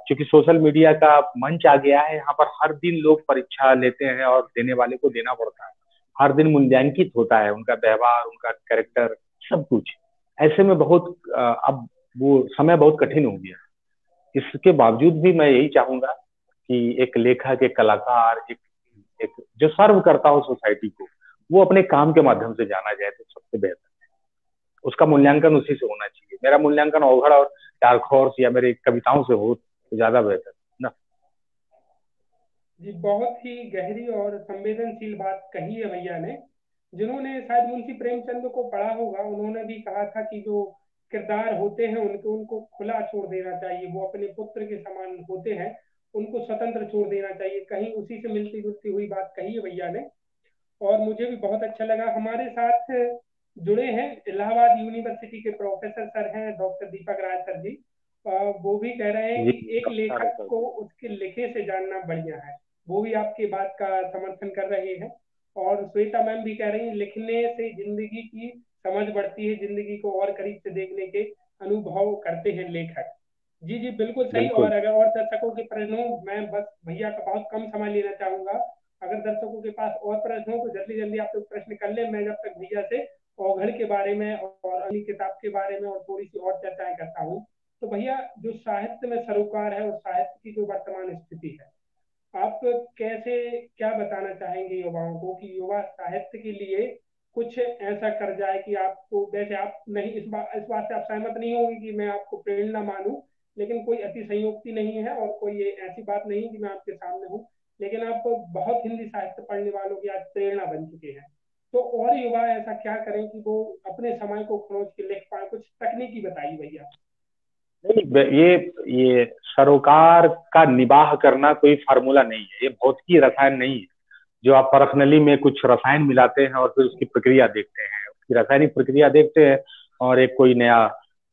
Speaker 2: चूंकि सोशल मीडिया का मंच आ गया है, यहाँ पर हर दिन लोग परीक्षा लेते हैं और देने वाले को देना पड़ता है। हर दिन मूल्यांकित होता है उनका व्यवहार, उनका कैरेक्टर, सब कुछ। ऐसे में बहुत अब वो समय बहुत कठिन हो गया। इसके बावजूद भी मैं यही चाहूंगा कि एक लेखक, एक कलाकार, एक जो सर्व करता हो सोसाइटी को, वो अपने काम के माध्यम से जाना जाए तो सबसे बेहतर। उसका मूल्यांकन उसी से होना चाहिए। मेरा मूल्यांकन ओघड़ और डार्क हॉर्स या मेरी कविताओं से हो तो ज्यादा बेहतर ना।
Speaker 1: जी, बहुत ही गहरी और संवेदनशील बात कही है भैया ने। जिन्होंने शायद मुंशी प्रेमचंद को पढ़ा होगा, उन्होंने भी कहा था कि जो किरदार होते हैं उनके, उनको खुला छोड़ देना चाहिए, वो अपने पुत्र के समान होते हैं, उनको स्वतंत्र छोड़ देना चाहिए। कहीं उसी से मिलती जुलती हुई बात कही है भैया ने। और मुझे भी बहुत अच्छा लगा। हमारे साथ जुड़े हैं इलाहाबाद यूनिवर्सिटी के प्रोफेसर सर हैं, डॉक्टर दीपक राय सर जी। वो भी कह रहे हैं
Speaker 2: जी।
Speaker 1: कि एक
Speaker 2: नमस्कार है
Speaker 1: लेखक
Speaker 2: सर।
Speaker 1: को उसके लिखे से जानना बढ़िया है। वो भी आपकी बात का समर्थन कर रहे हैं। और श्वेता मैम भी कह रही हैं लिखने से जिंदगी की समझ बढ़ती है, जिंदगी को और करीब से देखने के अनुभव करते हैं लेखक। जी जी, बिल्कुल सही।
Speaker 2: बिल्कुल।
Speaker 1: और अगर और दर्शकों के प्रश्न हो, मैं बस भैया का बहुत कम समय लेना चाहूंगा। अगर दर्शकों के पास और प्रश्न हो तो जल्दी जल्दी आप लोग प्रश्न कर लें, मैं जब तक भैया से औघड़ के बारे में और अगली किताब के बारे में और थोड़ी सी और चर्चाएं करता हूँ। तो भैया, जो साहित्य में सरोकार है और साहित्य की जो वर्तमान स्थिति है, आप कैसे, क्या बताना चाहेंगे युवाओं को कि युवा साहित्य के लिए कुछ ऐसा कर जाए कि आपको, वैसे आप नहीं, इस बात से आप सहमत नहीं होंगे कि मैं आपको प्रेरणा मानूं, लेकिन कोई अतिशयोक्ति नहीं है और कोई ये ऐसी बात नहीं कि मैं आपके सामने हूँ, लेकिन आप बहुत हिंदी साहित्य पढ़ने वालों की आज प्रेरणा बन चुके हैं। तो और युवा ऐसा क्या करें कि वो अपने समय को खरोच के लिख पाए? कुछ तकनीकी बताइए भैया।
Speaker 2: नहीं, ये सरोकार का निबाह करना कोई फार्मूला नहीं है, ये भौतिकी रसायन नहीं है जो आप पर्सनली में कुछ रसायन मिलाते हैं और फिर उसकी प्रक्रिया देखते हैं, उसकी रासायनिक प्रक्रिया देखते हैं और एक कोई नया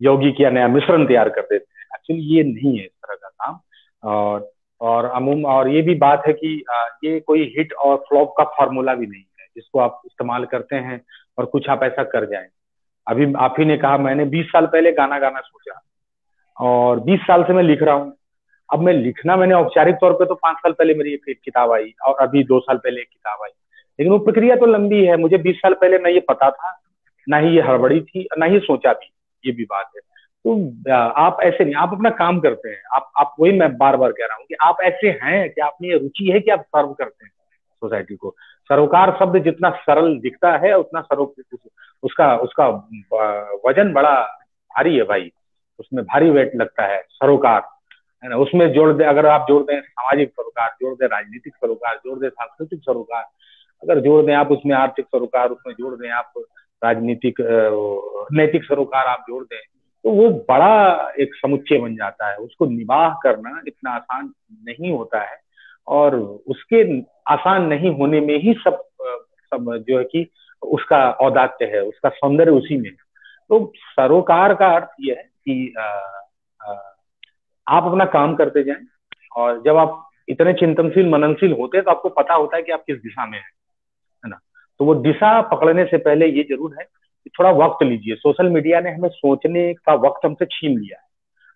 Speaker 2: यौगिक या नया मिश्रण तैयार कर देते हैं। एक्चुअली ये नहीं है इस तरह का काम। और अमूम और ये भी बात है कि ये कोई हिट और फ्लॉप का फार्मूला भी नहीं है जिसको आप इस्तेमाल करते हैं और कुछ आप ऐसा कर जाएं। अभी आप ही ने कहा मैंने 20 साल पहले गाना गाना सोचा और 20 साल से मैं लिख रहा हूँ। अब मैं लिखना, मैंने औपचारिक तौर पे तो 5 साल पहले मेरी एक किताब आई और अभी 2 साल पहले एक किताब आई, लेकिन वो प्रक्रिया तो लंबी है। मुझे 20 साल पहले ना ये पता था, ना ही ये हड़बड़ी थी, ना ही सोचा भी, ये भी बात है। तो आप ऐसे नहीं, आप अपना काम करते हैं। आप वही मैं बार बार कह रहा हूँ कि आप ऐसे हैं कि आप में ये रुचि है कि आप सर्व करते हैं सोसाइटी को। सरोकार शब्द जितना सरल दिखता है उतना सरो उसका उसका वजन बड़ा भारी है भाई, उसमें भारी वेट लगता है सरोकार, है ना। उसमें जोड़ दे, अगर आप जोड़ दें सामाजिक सरोकार, जोड़ दें राजनीतिक सरोकार, जोड़ दें सांस्कृतिक सरोकार, अगर जोड़ दें आप उसमें आर्थिक सरोकार, उसमें जोड़ दें आप राजनीतिक नैतिक सरोकार आप जोड़ दें, तो वो बड़ा एक समुच्चय बन जाता है। उसको निबाह करना इतना आसान नहीं होता है और उसके आसान नहीं होने में ही सब जो है कि उसका औदात्य है, उसका सौंदर्य उसी में है। तो सरोकार का अर्थ ये है कि आप अपना काम करते जाएं और जब आप इतने चिंतनशील मननशील होते हैं तो आपको पता होता है कि आप किस दिशा में है ना। तो वो दिशा पकड़ने से पहले ये जरूर है कि थोड़ा वक्त लीजिए। सोशल मीडिया ने हमें सोचने का वक्त हमसे छीन लिया है।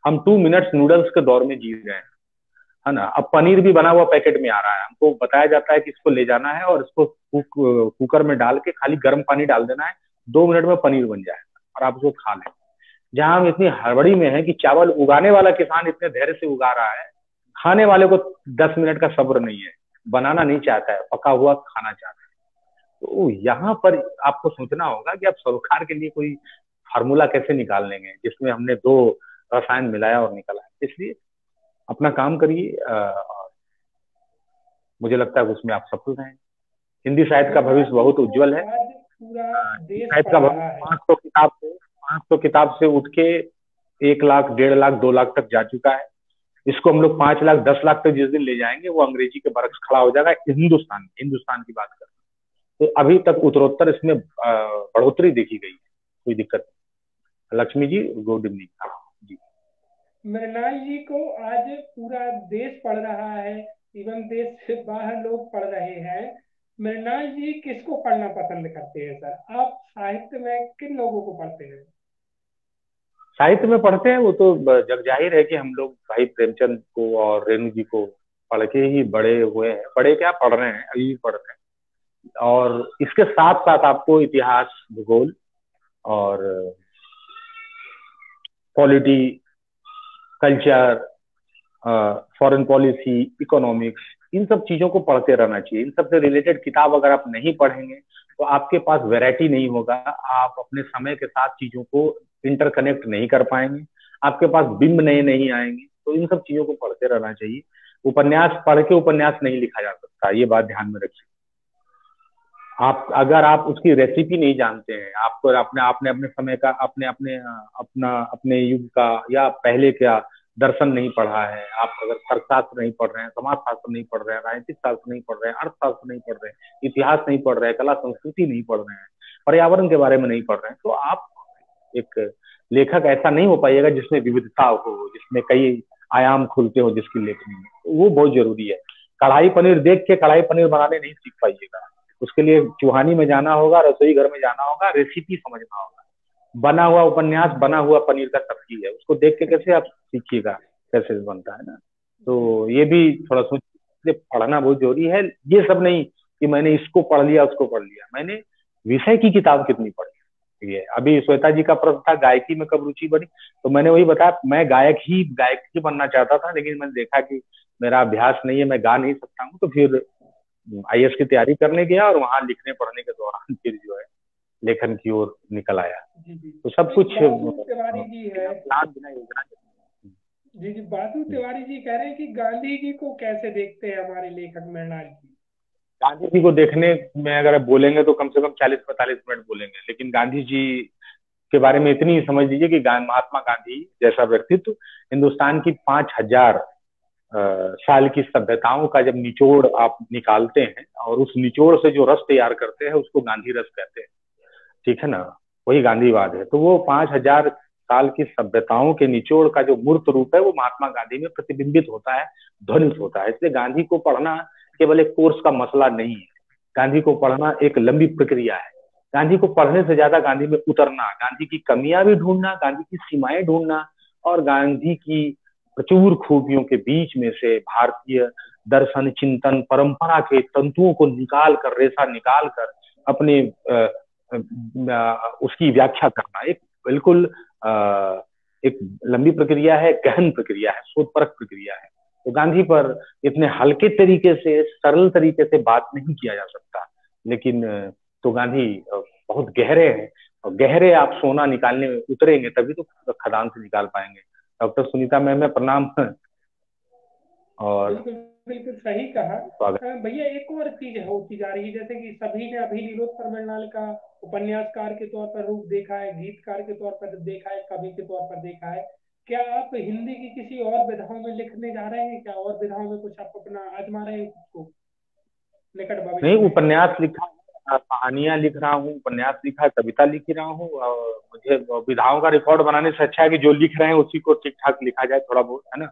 Speaker 2: हम 2 मिनट्स नूडल्स के दौर में जी रहे हैं, है ना। अब पनीर भी बना हुआ पैकेट में आ रहा है, हमको बताया जाता है कि इसको ले जाना है और इसको कुकर में डाल के खाली गर्म पानी डाल देना है, 2 मिनट में पनीर बन जाएगा और आप उसको खा लें। जहां हम इतनी हड़बड़ी में है कि चावल उगाने वाला किसान इतने धैर्य से उगा रहा है, खाने वाले को 10 मिनट का सब्र नहीं है, बनाना नहीं चाहता है, पका हुआ खाना चाहता है। तो यहाँ पर आपको सोचना होगा कि आप सरोकार के लिए कोई फार्मूला कैसे निकाल लेंगे जिसमें हमने 2 रसायन मिलाया और निकाला। इसलिए अपना काम करिए, मुझे लगता है उसमें आप सफल रहें। हिंदी साहित्य का
Speaker 1: भैया,
Speaker 2: भविष्य बहुत
Speaker 1: इसको
Speaker 2: उज्जवल है।
Speaker 1: आज पूरा देश
Speaker 2: साहित्य
Speaker 1: पढ़
Speaker 2: का
Speaker 1: रहा
Speaker 2: भविष्य
Speaker 1: है।
Speaker 2: 500 किताब से उठ के 1 लाख, 1.5 लाख, 2 लाख तक जा चुका है। इसको हम लोग 5 लाख, 10 लाख तक जिस दिन ले जाएंगे वो अंग्रेजी के बरक्स खड़ा हो जाएगा। हिंदुस्तान की बात करें तो अभी तक उत्तरोत्तर इसमें बढ़ोतरी देखी गई है, कोई दिक्कत नहीं। लक्ष्मी जी, गुड इवनिंग जी।
Speaker 1: मृणाल जी को आज पूरा देश पढ़ रहा है, इवन देश से बाहर लोग पढ़ रहे हैं। मृणाल जी किसको पढ़ना पसंद करते हैं सर? आप साहित्य में किन लोगों को पढ़ते हैं?
Speaker 2: साहित्य में पढ़ते हैं वो तो जग जाहिर है कि हम लोग भाई प्रेमचंद को और रेणु जी को पढ़ के ही बड़े हुए हैं। बड़े क्या, पढ़ रहे हैं, अभी भी पढ़ रहे हैं। और इसके साथ साथ आपको इतिहास, भूगोल और polity, culture, foreign policy, economics, इन सब चीजों को पढ़ते रहना चाहिए। इन सब से रिलेटेड किताब अगर आप नहीं पढ़ेंगे तो आपके पास वैरायटी नहीं होगा, आप अपने समय के साथ चीजों को इंटरकनेक्ट नहीं कर पाएंगे, आपके पास बिंब नए नहीं आएंगे। तो इन सब चीजों को पढ़ते रहना चाहिए। उपन्यास पढ़ के उपन्यास नहीं लिखा जा सकता, ये बात ध्यान में रखिए। आप अगर आप उसकी रेसिपी नहीं जानते हैं, आपको अपने आपने अपने समय का, अपने अपने अपने युग का या पहले क्या दर्शन नहीं पढ़ा है, आप अगर अर्थशास्त्र नहीं पढ़ रहे हैं, समाज शास्त्र नहीं पढ़ रहे हैं, राजनीतिक शास्त्र नहीं पढ़ रहे हैं, अर्थशास्त्र नहीं पढ़ रहे हैं, इतिहास नहीं पढ़ रहे हैं, कला संस्कृति नहीं पढ़ रहे हैं, पर्यावरण के बारे में नहीं पढ़ रहे हैं, तो आप एक लेखक ऐसा नहीं हो पाइएगा जिसमें विविधता हो, जिसमें कई आयाम खुलते हो जिसकी लेखनी में। तो वो बहुत जरूरी है। कढ़ाई पनीर देख के कढ़ाई पनीर बनाने नहीं सीख पाइएगा, उसके लिए चूहानी में जाना होगा, रसोई घर में जाना होगा, रेसिपी समझना होगा। बना हुआ उपन्यास, बना हुआ पनीर का सब्जी है, उसको देख के कैसे आप सीखिएगा कैसे बनता है ना। तो ये भी थोड़ा सोच, पढ़ना बहुत जरूरी है। ये सब नहीं कि मैंने इसको पढ़ लिया उसको पढ़ लिया, मैंने विषय की किताब कितनी पढ़ी, ये अभी श्वेता जी का प्रश्न था गायकी में कब रुचि बनी, तो मैंने वही बताया, मैं गायक ही बनना चाहता था, लेकिन मैंने देखा कि मेरा अभ्यास नहीं है, मैं गा नहीं सकता हूँ, तो फिर आईएएस की तैयारी करने गया और वहां लिखने पढ़ने के दौरान फिर जो है लेखन की ओर निकल आया।
Speaker 1: जी जी।
Speaker 2: तो सब
Speaker 1: एक
Speaker 2: कुछ
Speaker 1: बासु तिवारी जी है।
Speaker 2: बिना प्लान बिना योजना के।
Speaker 1: जी जी, बासु तिवारी जी कह रहे हैं कि गांधी जी को कैसे देखते हैं हमारे लेखक मृणाल जी।
Speaker 2: गांधी जी को देखने में अगर आप बोलेंगे तो कम से कम 40-45 मिनट बोलेंगे, लेकिन गांधी जी के बारे में इतनी ही समझ लीजिए कि महात्मा गांधी जैसा व्यक्तित्व हिंदुस्तान की 5,000 साल की सभ्यताओं का जब निचोड़ आप निकालते हैं और उस निचोड़ से जो रस तैयार करते हैं उसको गांधी रस कहते हैं, ठीक है ना, वही गांधीवाद है। तो वो 5,000 साल की सभ्यताओं के निचोड़ का जो मूर्त रूप है वो महात्मा गांधी में प्रतिबिंबित होता है, ध्वनित होता है। इसलिए गांधी को पढ़ना केवल एक कोर्स का मसला नहीं है, गांधी को पढ़ना एक लंबी प्रक्रिया है। गांधी को पढ़ने से ज्यादा गांधी में उतरना, गांधी की कमियां भी ढूंढना, गांधी की सीमाएं ढूंढना, और गांधी की प्रचुर खूबियों के बीच में से भारतीय दर्शन चिंतन परंपरा के तंतुओं को निकाल कर, रेसा निकाल कर अपने उसकी व्याख्या करना एक बिल्कुल एक लंबी प्रक्रिया है, गहन प्रक्रिया है, शोधपरक प्रक्रिया है। तो गांधी पर इतने हल्के तरीके से, सरल तरीके से बात नहीं किया जा सकता, लेकिन तो गांधी बहुत गहरे हैं, और गहरे आप सोना निकालने में उतरेंगे तभी तो खदान से निकाल पाएंगे। डॉक्टर सुनीता मैम प्रणाम। और
Speaker 1: बिल्कुल बिल्कुल सही कहा।
Speaker 2: स्वागत।
Speaker 1: भैया एक और चीज होती जा रही है, जैसे कि सभी ने अभी नीलोत्पल मृणाल का उपन्यासकार के तौर पर रूप देखा है, गीतकार के तौर पर देखा है, कवि के तौर पर देखा है। क्या आप हिंदी की किसी और विधाओं में लिखने जा रहे हैं? क्या और विधाओं में कुछ आप अपना आजमा रहे हैं खुद को निकट
Speaker 2: नहीं,
Speaker 1: भविष्य में?
Speaker 2: उपन्यास लिखा, कहानियां लिख रहा हूँ, उपन्यास लिखा, कविता लिख रहा हूँ, और मुझे विधाओं का रिकॉर्ड बनाने से अच्छा है कि जो लिख रहे हैं उसी को ठीक ठाक लिखा जाए थोड़ा बहुत, है ना।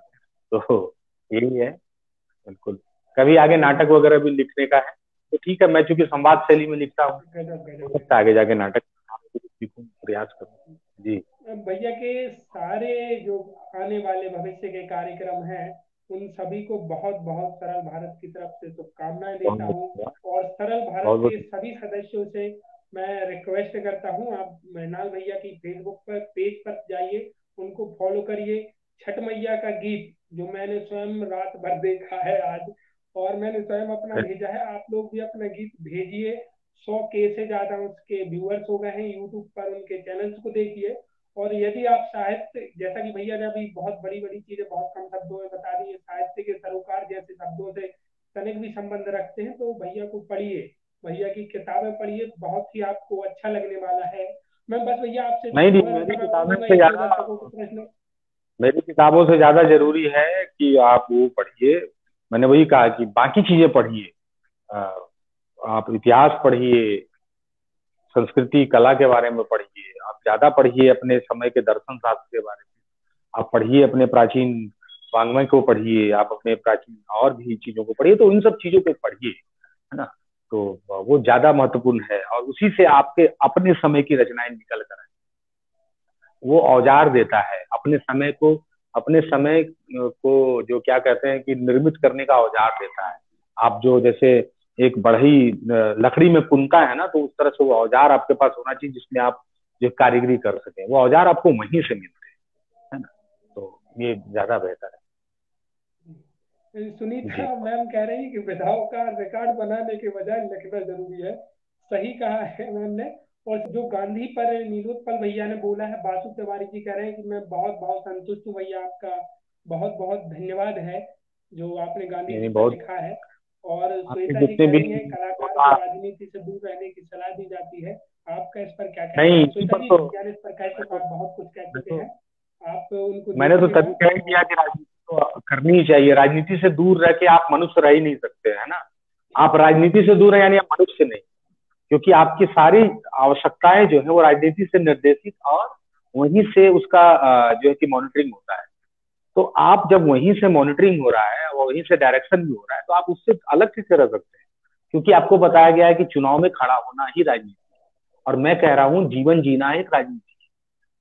Speaker 2: तो यही है, बिल्कुल। कभी आगे नाटक वगैरह भी लिखने का है, तो ठीक है, मैं चूंकि संवाद शैली में लिखता हूँ,
Speaker 1: गजब
Speaker 2: हो
Speaker 1: गजब
Speaker 2: सकता
Speaker 1: गजब।
Speaker 2: है आगे जाके नाटक लिखूं, प्रयास करूँ। जी।
Speaker 1: भैया के सारे जो आने वाले भविष्य के कार्यक्रम हैं, उन सभी को बहुत बहुत सरल भारत की तरफ से शुभकामनाएं
Speaker 2: बहुत
Speaker 1: देता
Speaker 2: बहुत
Speaker 1: हूँ।
Speaker 2: धन्यवाद।
Speaker 1: और सरल भारत
Speaker 2: बहुत
Speaker 1: के
Speaker 2: बहुत
Speaker 1: सभी सदस्यों से मैं रिक्वेस्ट करता हूँ, आप मृणाल भैया की फेसबुक पर पेज पर जाइए, उनको फॉलो करिए। छठ मैया का गीत जो मैंने स्वयं रात भर देखा है आज, और मैंने स्वयं अपना भेजा है, आप लोग भी अपना गीत भेजिए। 100K से ज्यादा उसके व्यूअर्स हो गए हैं यूट्यूब पर, उनके चैनल्स को देखिए। और यदि आप साहित्य, जैसा कि भैया ने अभी बहुत बड़ी बड़ी चीजें बहुत कम शब्दों में बता दी है, साहित्य के सरोकार जैसे शब्दों से तनिक भी संबंध रखते हैं, तो भैया को पढ़िए, भैया की किताबें पढ़िए, बहुत ही आपको अच्छा लगने वाला है। मैं बस भैया आपसे
Speaker 2: नहीं नहीं,
Speaker 1: थोड़ा सा
Speaker 2: मेरी
Speaker 1: समय
Speaker 2: किताबें
Speaker 1: मांगूंगा,
Speaker 2: से
Speaker 1: एक दो
Speaker 2: ज्यादा,
Speaker 1: दर्शकों के प्रश्न।
Speaker 2: मेरी किताबों से ज्यादा जरूरी है कि आप वो पढ़िए। मैंने वही कहा कि बाकी चीजें पढ़िए, अ, आप इतिहास पढ़िए, संस्कृति कला के बारे में पढ़िए, आप ज्यादा पढ़िए अपने समय के दर्शन शास्त्र के बारे में, आप पढ़िए अपने प्राचीन वाङ्मय को पढ़िए, आप अपने प्राचीन और भी चीजों को पढ़िए, तो इन सब चीजों को पढ़िए, है ना। तो वो ज्यादा महत्वपूर्ण है, और उसी से आपके अपने समय की रचनाएं निकल कर आए। वो औजार देता है अपने समय को, अपने समय को जो क्या कहते हैं कि निर्मित करने का औजार देता है। आप जो जैसे एक बढ़ई लकड़ी में पुनता है ना, तो उस तरह से वो औजार आपके पास होना चाहिए जिसमें आप जो कारीगरी कर सके, वो औजार आपको वहीं से मिलते हैं, है ना। तो ये ज्यादा बेहतर है।
Speaker 1: सुनीता
Speaker 2: जी।
Speaker 1: मैम कह रही है कि विधाओं का रिकॉर्ड बनाने के बजाय लिखना जरूरी है। सही कहा है मैम ने। और जो गांधी पर नीलोत्पल भैया ने बोला है, बासु तिवारी जी कह रहे हैं कि मैं बहुत बहुत संतुष्ट हूँ भैया, आपका बहुत बहुत धन्यवाद है जो आपने गांधी
Speaker 2: नहीं
Speaker 1: जी पर
Speaker 2: बहुत,
Speaker 1: लिखा है। और
Speaker 2: आपके
Speaker 1: श्वेता जी
Speaker 2: जितने
Speaker 1: कह
Speaker 2: भी
Speaker 1: रही हैं कलाकार को राजनीति से दूर रहने की सलाह दी जाती है, आपका इस पर क्या कहना
Speaker 2: नहीं,
Speaker 1: है?
Speaker 2: इसी
Speaker 1: श्वेता
Speaker 2: पर
Speaker 1: जी
Speaker 2: तो
Speaker 1: भैया ने इस पर कह
Speaker 2: मैं
Speaker 1: चुका,
Speaker 2: तो
Speaker 1: बहुत कुछ कह
Speaker 2: मैं
Speaker 1: चुके
Speaker 2: तो
Speaker 1: हैं, आप उनको
Speaker 2: मैंने तो
Speaker 1: देखिएगा।
Speaker 2: तभी कह दिया
Speaker 1: और
Speaker 2: कि राजनीति तो करनी ही चाहिए, राजनीति से दूर रह के आप मनुष्य रह ही नहीं सकते, है ना। आप राजनीति से दूर है यानी आप मनुष्य नहीं, क्योंकि आपकी सारी आवश्यकताएं जो है वो राजनीति से निर्देशित, और वहीं से उसका जो है कि मॉनिटरिंग होता है। तो आप जब वहीं से मॉनिटरिंग हो रहा है और वहीं से डायरेक्शन भी हो रहा है, तो आप उससे अलग कैसे रह सकते हैं, क्योंकि आपको बताया गया है कि चुनाव में खड़ा होना ही राजनीति है। और मैं कह रहा हूँ जीवन जीना एक राजनीति।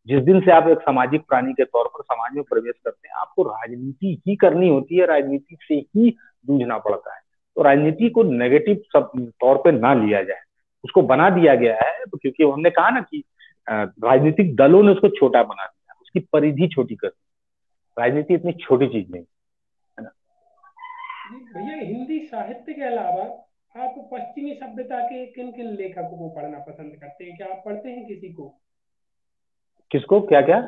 Speaker 2: जिस दिन से आप एक सामाजिक प्राणी के तौर पर समाज में प्रवेश करते हैं, आपको राजनीति ही करनी होती है, राजनीति से ही जूझना पड़ता है। तो राजनीति को नेगेटिव सब तौर पे ना लिया जाए, उसको बना दिया गया है, तो क्योंकि हमने कहा ना कि राजनीतिक दलों ने उसको छोटा बना दिया, उसकी परिधि छोटी कर दी। राजनीति इतनी छोटी चीज नहीं है ना।
Speaker 1: जी भैया, हिंदी साहित्य के अलावा आप पश्चिमी सभ्यता के किन किन लेखकों को पढ़ना पसंद करते हैं? क्या आप पढ़ते हैं किसी को?
Speaker 2: किसको, क्या क्या?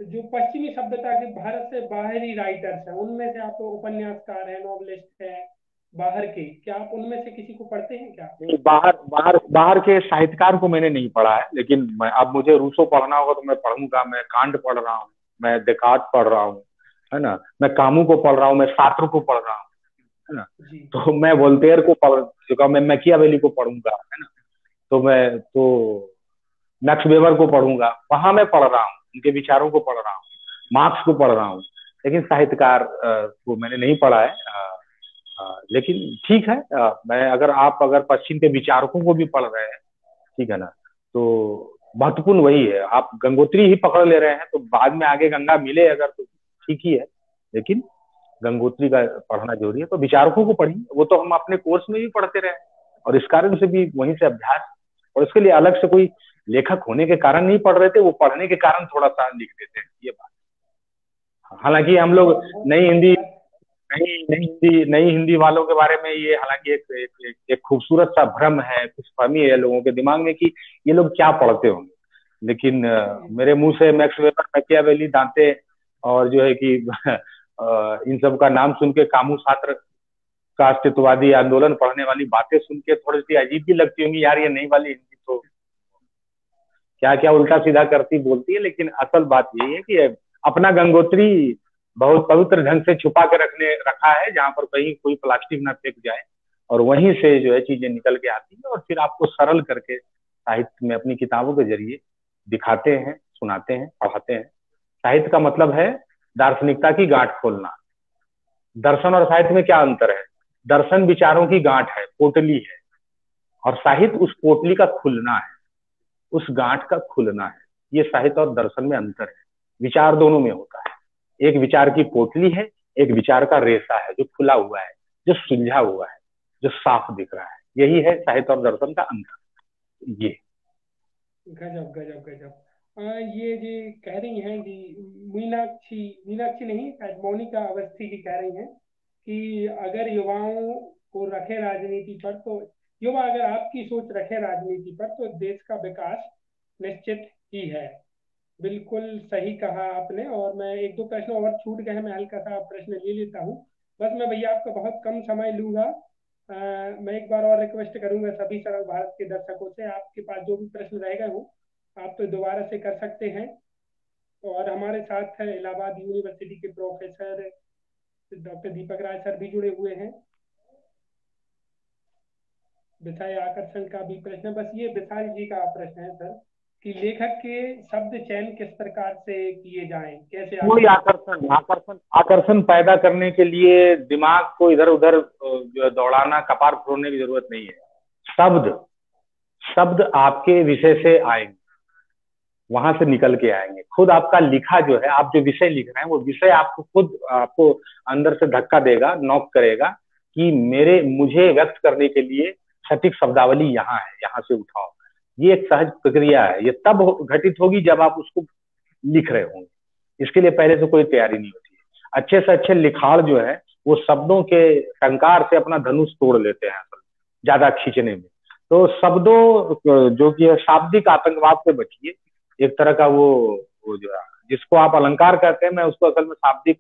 Speaker 1: जो पश्चिमी सभ्यता के भारत से बाहरी राइटर्स हैं, उनमें से आप उपन्यासकार हैं, नॉवलिस्ट हैं बाहर के, क्या आप उनमें से किसी को पढ़ते हैं क्या?
Speaker 2: नहीं, बाहर बाहर बाहर के साहित्यकार को मैंने नहीं पढ़ा है, लेकिन मैं, अब मुझे रूसो पढ़ना होगा तो मैं पढ़ूंगा। मैं कांट पढ़ रहा हूँ, मैं देकार्त पढ़ रहा हूँ, है ना। मैं कामू को पढ़ रहा हूँ, मैं सात्र को पढ़ रहा हूँ, है ना।
Speaker 1: जी।
Speaker 2: तो मैं वोल्टेयर को पढ़ चुका, मैं मैकियावेली को पढ़ूंगा, है ना। तो मैक्स वेबर को पढ़ूंगा, वहां मैं पढ़ रहा हूँ, उनके विचारों को पढ़ रहा हूँ, मार्क्स को पढ़ रहा हूँ। लेकिन साहित्यकार को मैंने नहीं पढ़ा है। लेकिन ठीक है, मैं, अगर आप अगर पश्चिम के विचारकों को भी पढ़ रहे हैं, ठीक है ना, तो महत्वपूर्ण वही है। आप गंगोत्री ही पकड़ ले रहे हैं तो बाद में आगे गंगा मिले अगर तो ठीक ही है, लेकिन गंगोत्री का पढ़ना जरूरी है। तो विचारकों को पढ़िए, वो तो हम अपने कोर्स में भी पढ़ते रहे, और इस कारण से भी वहीं से अभ्यास, और इसके लिए अलग से कोई लेखक होने के कारण नहीं पढ़ रहे थे, वो पढ़ने के कारण थोड़ा सा लिख देते हैं, ये बात। हालांकि हम लोग
Speaker 1: बहुत बहुत
Speaker 2: नई हिंदी
Speaker 1: धन्यवाद।
Speaker 2: नई हिंदी वालों के बारे में ये, हालांकि एक खूबसूरत सा भ्रम है, कुछ फहमी है लोगों के दिमाग में कि ये लोग क्या पढ़ते होंगे। लेकिन मेरे मुंह से मैक्स वेबर, मैकियावेली, दांते और जो है कि इन सब का नाम सुन के कामू छात्र का अस्तित्ववादी आंदोलन पढ़ने वाली बातें सुन के थोड़ी सी अजीब भी लगती होंगी, यार ये नई वाली हिंदी तो क्या क्या उल्टा सीधा करती बोलती है। लेकिन असल बात यही है कि अपना गंगोत्री बहुत पवित्र ढंग से छुपा के रखा है, जहां पर कहीं कोई प्लास्टिक ना फेंक जाए, और वहीं से जो है चीजें निकल के आती है, और फिर आपको सरल करके साहित्य में अपनी किताबों के जरिए दिखाते हैं, सुनाते हैं, पढ़ाते हैं। साहित्य का मतलब है दार्शनिकता की गांठ खोलना। दर्शन और साहित्य में क्या अंतर है? दर्शन विचारों की गांठ है, पोटली है, और साहित्य उस पोटली का खुलना है, उस गांठ का खुलना है। ये साहित्य और दर्शन में अंतर है। विचार दोनों में होता है, एक विचार की पोटली है, एक विचार का रेशा है जो खुला हुआ है, जो सुलझा हुआ है, जो साफ दिख रहा है। यही है साहित्य और दर्शन का अंतर, ये।
Speaker 1: गजब गजब गजब। ये जी कह रही हैं जी, मीनाक्षी, मीनाक्षी नहीं शायद मोनिका अवस्थी जी कह रही हैं कि अगर युवाओं को रखे राजनीति पर तो, युवा अगर आपकी सोच रखे राजनीति पर तो देश का विकास निश्चित ही है। बिल्कुल सही कहा आपने। और मैं एक दो प्रश्न और छूट गए हैं, मैं हल्का सा प्रश्न ले लेता हूँ। बस मैं भैया आपका बहुत कम समय लूंगा। मैं एक बार और रिक्वेस्ट करूंगा सभी सरल भारत के दर्शकों से, आपके पास जो भी प्रश्न रहेगा वो आप तो दोबारा से कर सकते हैं। और हमारे साथ है इलाहाबाद यूनिवर्सिटी के professor doctor Deepak Rai sir भी जुड़े हुए हैं। विषय आकर्षण का भी प्रश्न है, बस ये विशाल जी का प्रश्न है सर कि लेखक के शब्द चयन किस प्रकार से किए जाएं, कैसे
Speaker 2: कोई
Speaker 1: आकर्षित।
Speaker 2: आकर्षण आकर्षण आकर्षण पैदा करने के लिए दिमाग को इधर उधर जो है दौड़ाना, कपार फोड़ने की जरूरत नहीं है। शब्द शब्द आपके विषय से आएंगे, वहां से निकल के आएंगे। खुद आपका लिखा जो है, आप जो विषय लिख रहे हैं, वो विषय आपको खुद, आपको अंदर से धक्का देगा, नॉक करेगा कि मुझे व्यक्त करने के लिए सटीक शब्दावली यहाँ है, यहाँ से उठाओ। ये एक सहज प्रक्रिया है। ये तब घटित होगी जब आप उसको लिख रहे होंगे। इसके लिए पहले से कोई तैयारी नहीं होती है। अच्छे से अच्छे लिखाड़ जो है वो शब्दों के टंकार से अपना धनुष तोड़ लेते हैं, असल ज्यादा खींचने में। तो शब्दों जो कि शाब्दिक आतंकवाद से बचिए। एक तरह का वो जो है, जिसको आप अलंकार कहते हैं, मैं उसको असल में शाब्दिक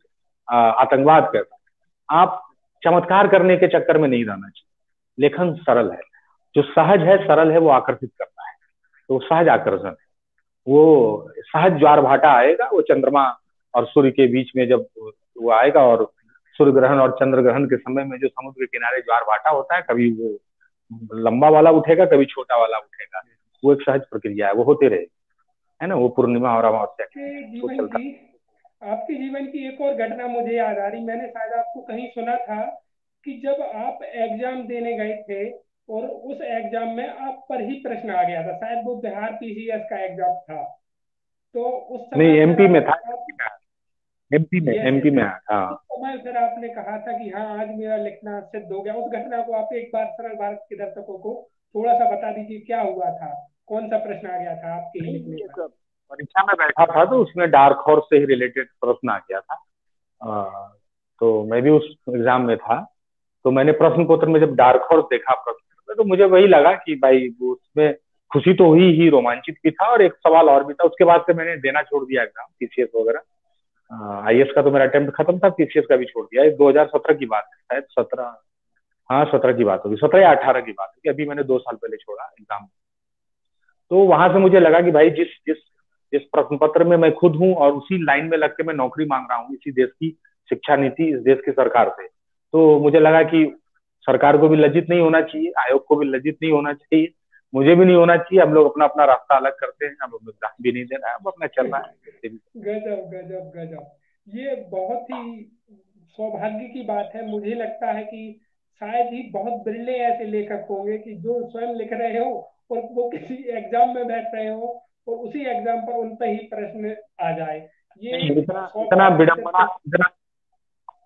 Speaker 2: आतंकवाद कहता हूँ। आप चमत्कार करने के चक्कर में नहीं रहना चाहिए। लेखन सरल है, जो सहज है, सरल है, वो आकर्षित करता है। तो सहज आकर्षण है, वो सहज ज्वार भाटा आएगा। वो चंद्रमा और सूर्य के बीच में जब वो आएगा, और सूर्य ग्रहण और चंद्र ग्रहण के समय में जो समुद्र के किनारे ज्वार भाटा होता है, कभी वो लंबा वाला उठेगा, कभी छोटा वाला उठेगा। वो एक सहज प्रक्रिया है, वो होते रहेगी, है ना। वो पूर्णिमा और अमावस्या के
Speaker 1: के
Speaker 2: बीच में वो
Speaker 1: जीवन
Speaker 2: चलता।
Speaker 1: की आपके जीवन की एक और घटना मुझे याद आ रही, मैंने शायद आपको कहीं सुना था कि जब आप एग्जाम देने गए थे और उस एग्जाम में आप पर ही प्रश्न आ गया था, शायद वो बिहार पीसीएस का एग्जाम था। तो उस
Speaker 2: नहीं,
Speaker 1: समय फिर
Speaker 2: एमपी में था,
Speaker 1: आप यस
Speaker 2: एमपी
Speaker 1: यस
Speaker 2: में
Speaker 1: यस,
Speaker 2: आया था।
Speaker 1: उस समय फिर आपने कहा था कि हाँ आज मेरा लिखना सिद्ध हो गया। उस घटना को आप एक बार सरल भारत के दर्शकों को थोड़ा सा बता दीजिए, क्या हुआ था? कौन सा प्रश्न आ गया था आपके ही लिखने
Speaker 2: नहीं,
Speaker 1: पर?
Speaker 2: एक परीक्षा में बैठा था तो उसमें डार्क हॉर्स से ही रिलेटेड प्रश्न आ गया था। अ, तो मैं भी उस एग्जाम में था। तो मैंने प्रश्न पत्र में जब डार्क हॉर्स देखा प्रश्न में, तो मुझे वही लगा कि भाई वो उसमें खुशी तो हुई ही, रोमांचित भी था, और एक सवाल और भी था। उसके बाद से मैंने देना छोड़ दिया एग्जाम, पीसीएस वगैरह। आईएएस का तो मेरा अटेम्प्ट खत्म था, पीसीएस का भी छोड़ दिया। 2017 की बात है, शायद 17। हाँ, 17 की बात होगी, 17 या 18 की बात है, अभी मैंने 2 साल पहले छोड़ा एग्जाम। तो वहां से मुझे लगा कि भाई जिस जिस जिस प्रश्न पत्र में मैं खुद हूँ और उसी लाइन में लग के मैं नौकरी मांग रहा हूँ, इसी देश की शिक्षा नीति, इस देश की सरकार से, तो मुझे लगा कि सरकार को भी लज्जित नहीं होना चाहिए, आयोग को भी लज्जित नहीं होना चाहिए, मुझे भी नहीं होना चाहिए। हम लोग अपना अपना रास्ता अलग करते हैं, अब एग्जाम भी नहीं देना है, अब अपना चल रहा है जैसे भी।
Speaker 1: गजब गजब गजब, ये बहुत ही सौभाग्य की बात है। मुझे लगता है कि शायद ही बहुत बिरले ऐसे लेखक होंगे कि जो स्वयं लिख रहे हो और वो किसी एग्जाम में बैठ रहे हो और उसी एग्जाम पर उन पर ही प्रश्न आ जाए। ये
Speaker 2: नहीं, इतना इतना
Speaker 1: सौभाग्य से
Speaker 2: विडम्बना, इतना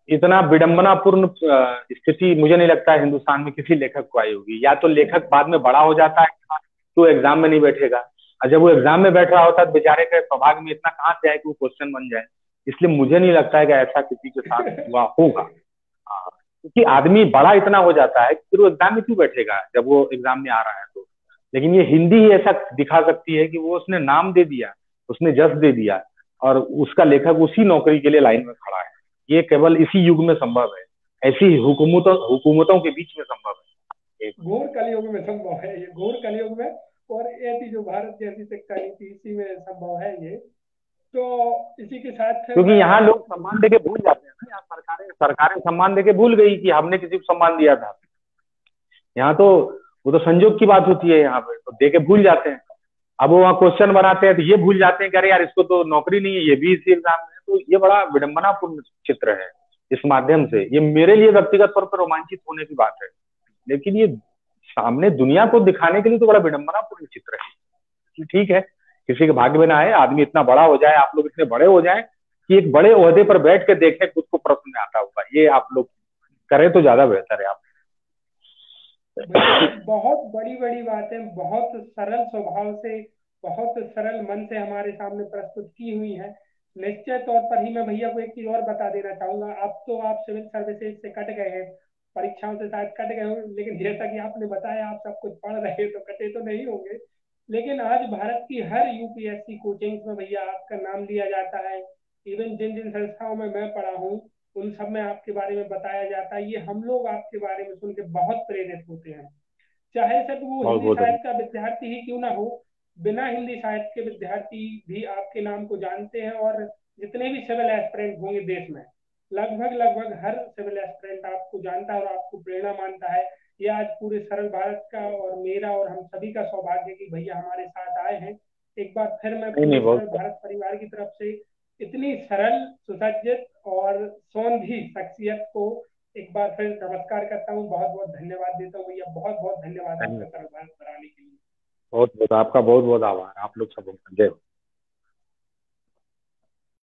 Speaker 2: इतना विडंबनापूर्ण स्थिति मुझे नहीं लगता है हिंदुस्तान में किसी लेखक को आई होगी। या तो लेखक बाद में बड़ा हो जाता है तो एग्जाम में नहीं बैठेगा, और जब वो एग्जाम में बैठ रहा होता है तो बेचारे के सौभाग्य में इतना कहाँ से आए कि वो क्वेश्चन बन जाए। इसलिए मुझे नहीं लगता है कि ऐसा किसी के साथ हुआ होगा। हाँ, क्योंकि आदमी बड़ा इतना हो जाता है कि फिर वो एग्जाम में क्यों बैठेगा जब वो एग्जाम में आ रहा है तो। लेकिन ये हिंदी ही ऐसा दिखा सकती है कि वो उसने नाम दे दिया, उसने जस दे दिया, और उसका लेखक उसी नौकरी के लिए लाइन में खड़ा है। ये केवल इसी युग में संभव है, ऐसी हुकूमतों हुकूमतों के बीच में संभव है।
Speaker 1: घोर कलयुग में संभव है ये, घोर कलयुग में। और ऐसी जो भारत जैसी शिक्षा नीति, इसी में संभव है ये। तो इसी के साथ फिर
Speaker 2: क्योंकि
Speaker 1: मैं
Speaker 2: यहाँ लोग सम्मान देके भूल जाते हैं ना, यहाँ सरकारें सरकारें सम्मान देके भूल गई कि हमने किसी को सम्मान दिया था। यहाँ तो वो तो संजोग की बात होती है, यहाँ पे तो दे के भूल जाते हैं। अब वो वहाँ क्वेश्चन बनाते हैं तो ये भूल जाते हैं कि अरे यार इसको तो नौकरी नहीं है, ये भी इसी एग्जाम में है। तो ये बड़ा विडंबनापूर्ण चित्र है। इस माध्यम से ये मेरे लिए व्यक्तिगत तौर पर रोमांचित होने की बात है, लेकिन ये सामने दुनिया को दिखाने के लिए तो बड़ा विडंबनापूर्ण चित्र है। ठीक है, किसी के भाग्य में ना आए, आदमी इतना बड़ा हो जाए, आप लोग इतने बड़े हो जाए कि एक बड़े ओहदे पर बैठ के देखें खुद को प्रश्न में आता हुआ, ये आप लोग करें तो ज्यादा बेहतर है। आप
Speaker 1: बिल्कुल बहुत बड़ी बड़ी बातें बहुत सरल स्वभाव से, बहुत सरल मन से हमारे सामने प्रस्तुत की हुई है। निश्चय तौर पर ही मैं भैया को एक चीज और बता देना चाहूंगा। अब तो आप सिविल सर्विसेज से कट गए हैं, परीक्षाओं से शायद कट गए होंगे, लेकिन जैसा कि आपने बताया आप सब कुछ पढ़ रहे हैं, तो कटे तो नहीं होंगे। लेकिन आज भारत की हर यूपीएससी कोचिंग में भैया आपका नाम लिया जाता है। इवन जिन जिन संस्थाओं में मैं पढ़ा हूँ उन सब में आपके बारे में बताया जाता है। ये हम लोग आपके बारे में सुन के बहुत प्रेरित होते हैं। चाहे सिर्फ वो
Speaker 2: बहुत
Speaker 1: हिंदी
Speaker 2: बहुत
Speaker 1: साहित्य का विद्यार्थी ही क्यों ना हो, बिना हिंदी साहित्य के विद्यार्थी भी आपके नाम को जानते हैं। और जितने भी सिविल एस्पिरेंट होंगे देश में, लगभग लगभग हर सिविल एस्पिरेंट आपको जानता है और आपको प्रेरणा मानता है। ये आज पूरे सरल भारत का और मेरा और हम सभी का सौभाग्य कि भैया हमारे साथ आए हैं। एक बार फिर मैं
Speaker 2: नहीं
Speaker 1: पूरे
Speaker 2: नहीं,
Speaker 1: सरल
Speaker 2: बहुत
Speaker 1: भारत परिवार की तरफ से इतनी सरल, सुसज्जित और सौंधी शख्सियत को एक बार फिर नमस्कार करता हूँ, बहुत बहुत धन्यवाद देता हूँ भैया। बहुत बहुत धन्यवाद आपका
Speaker 2: धन्यवाद।
Speaker 1: सरल भारत बनाने के लिए।
Speaker 2: बहुत बहुत आपका बहुत बहुत आभार, आप लोग सब जय हो।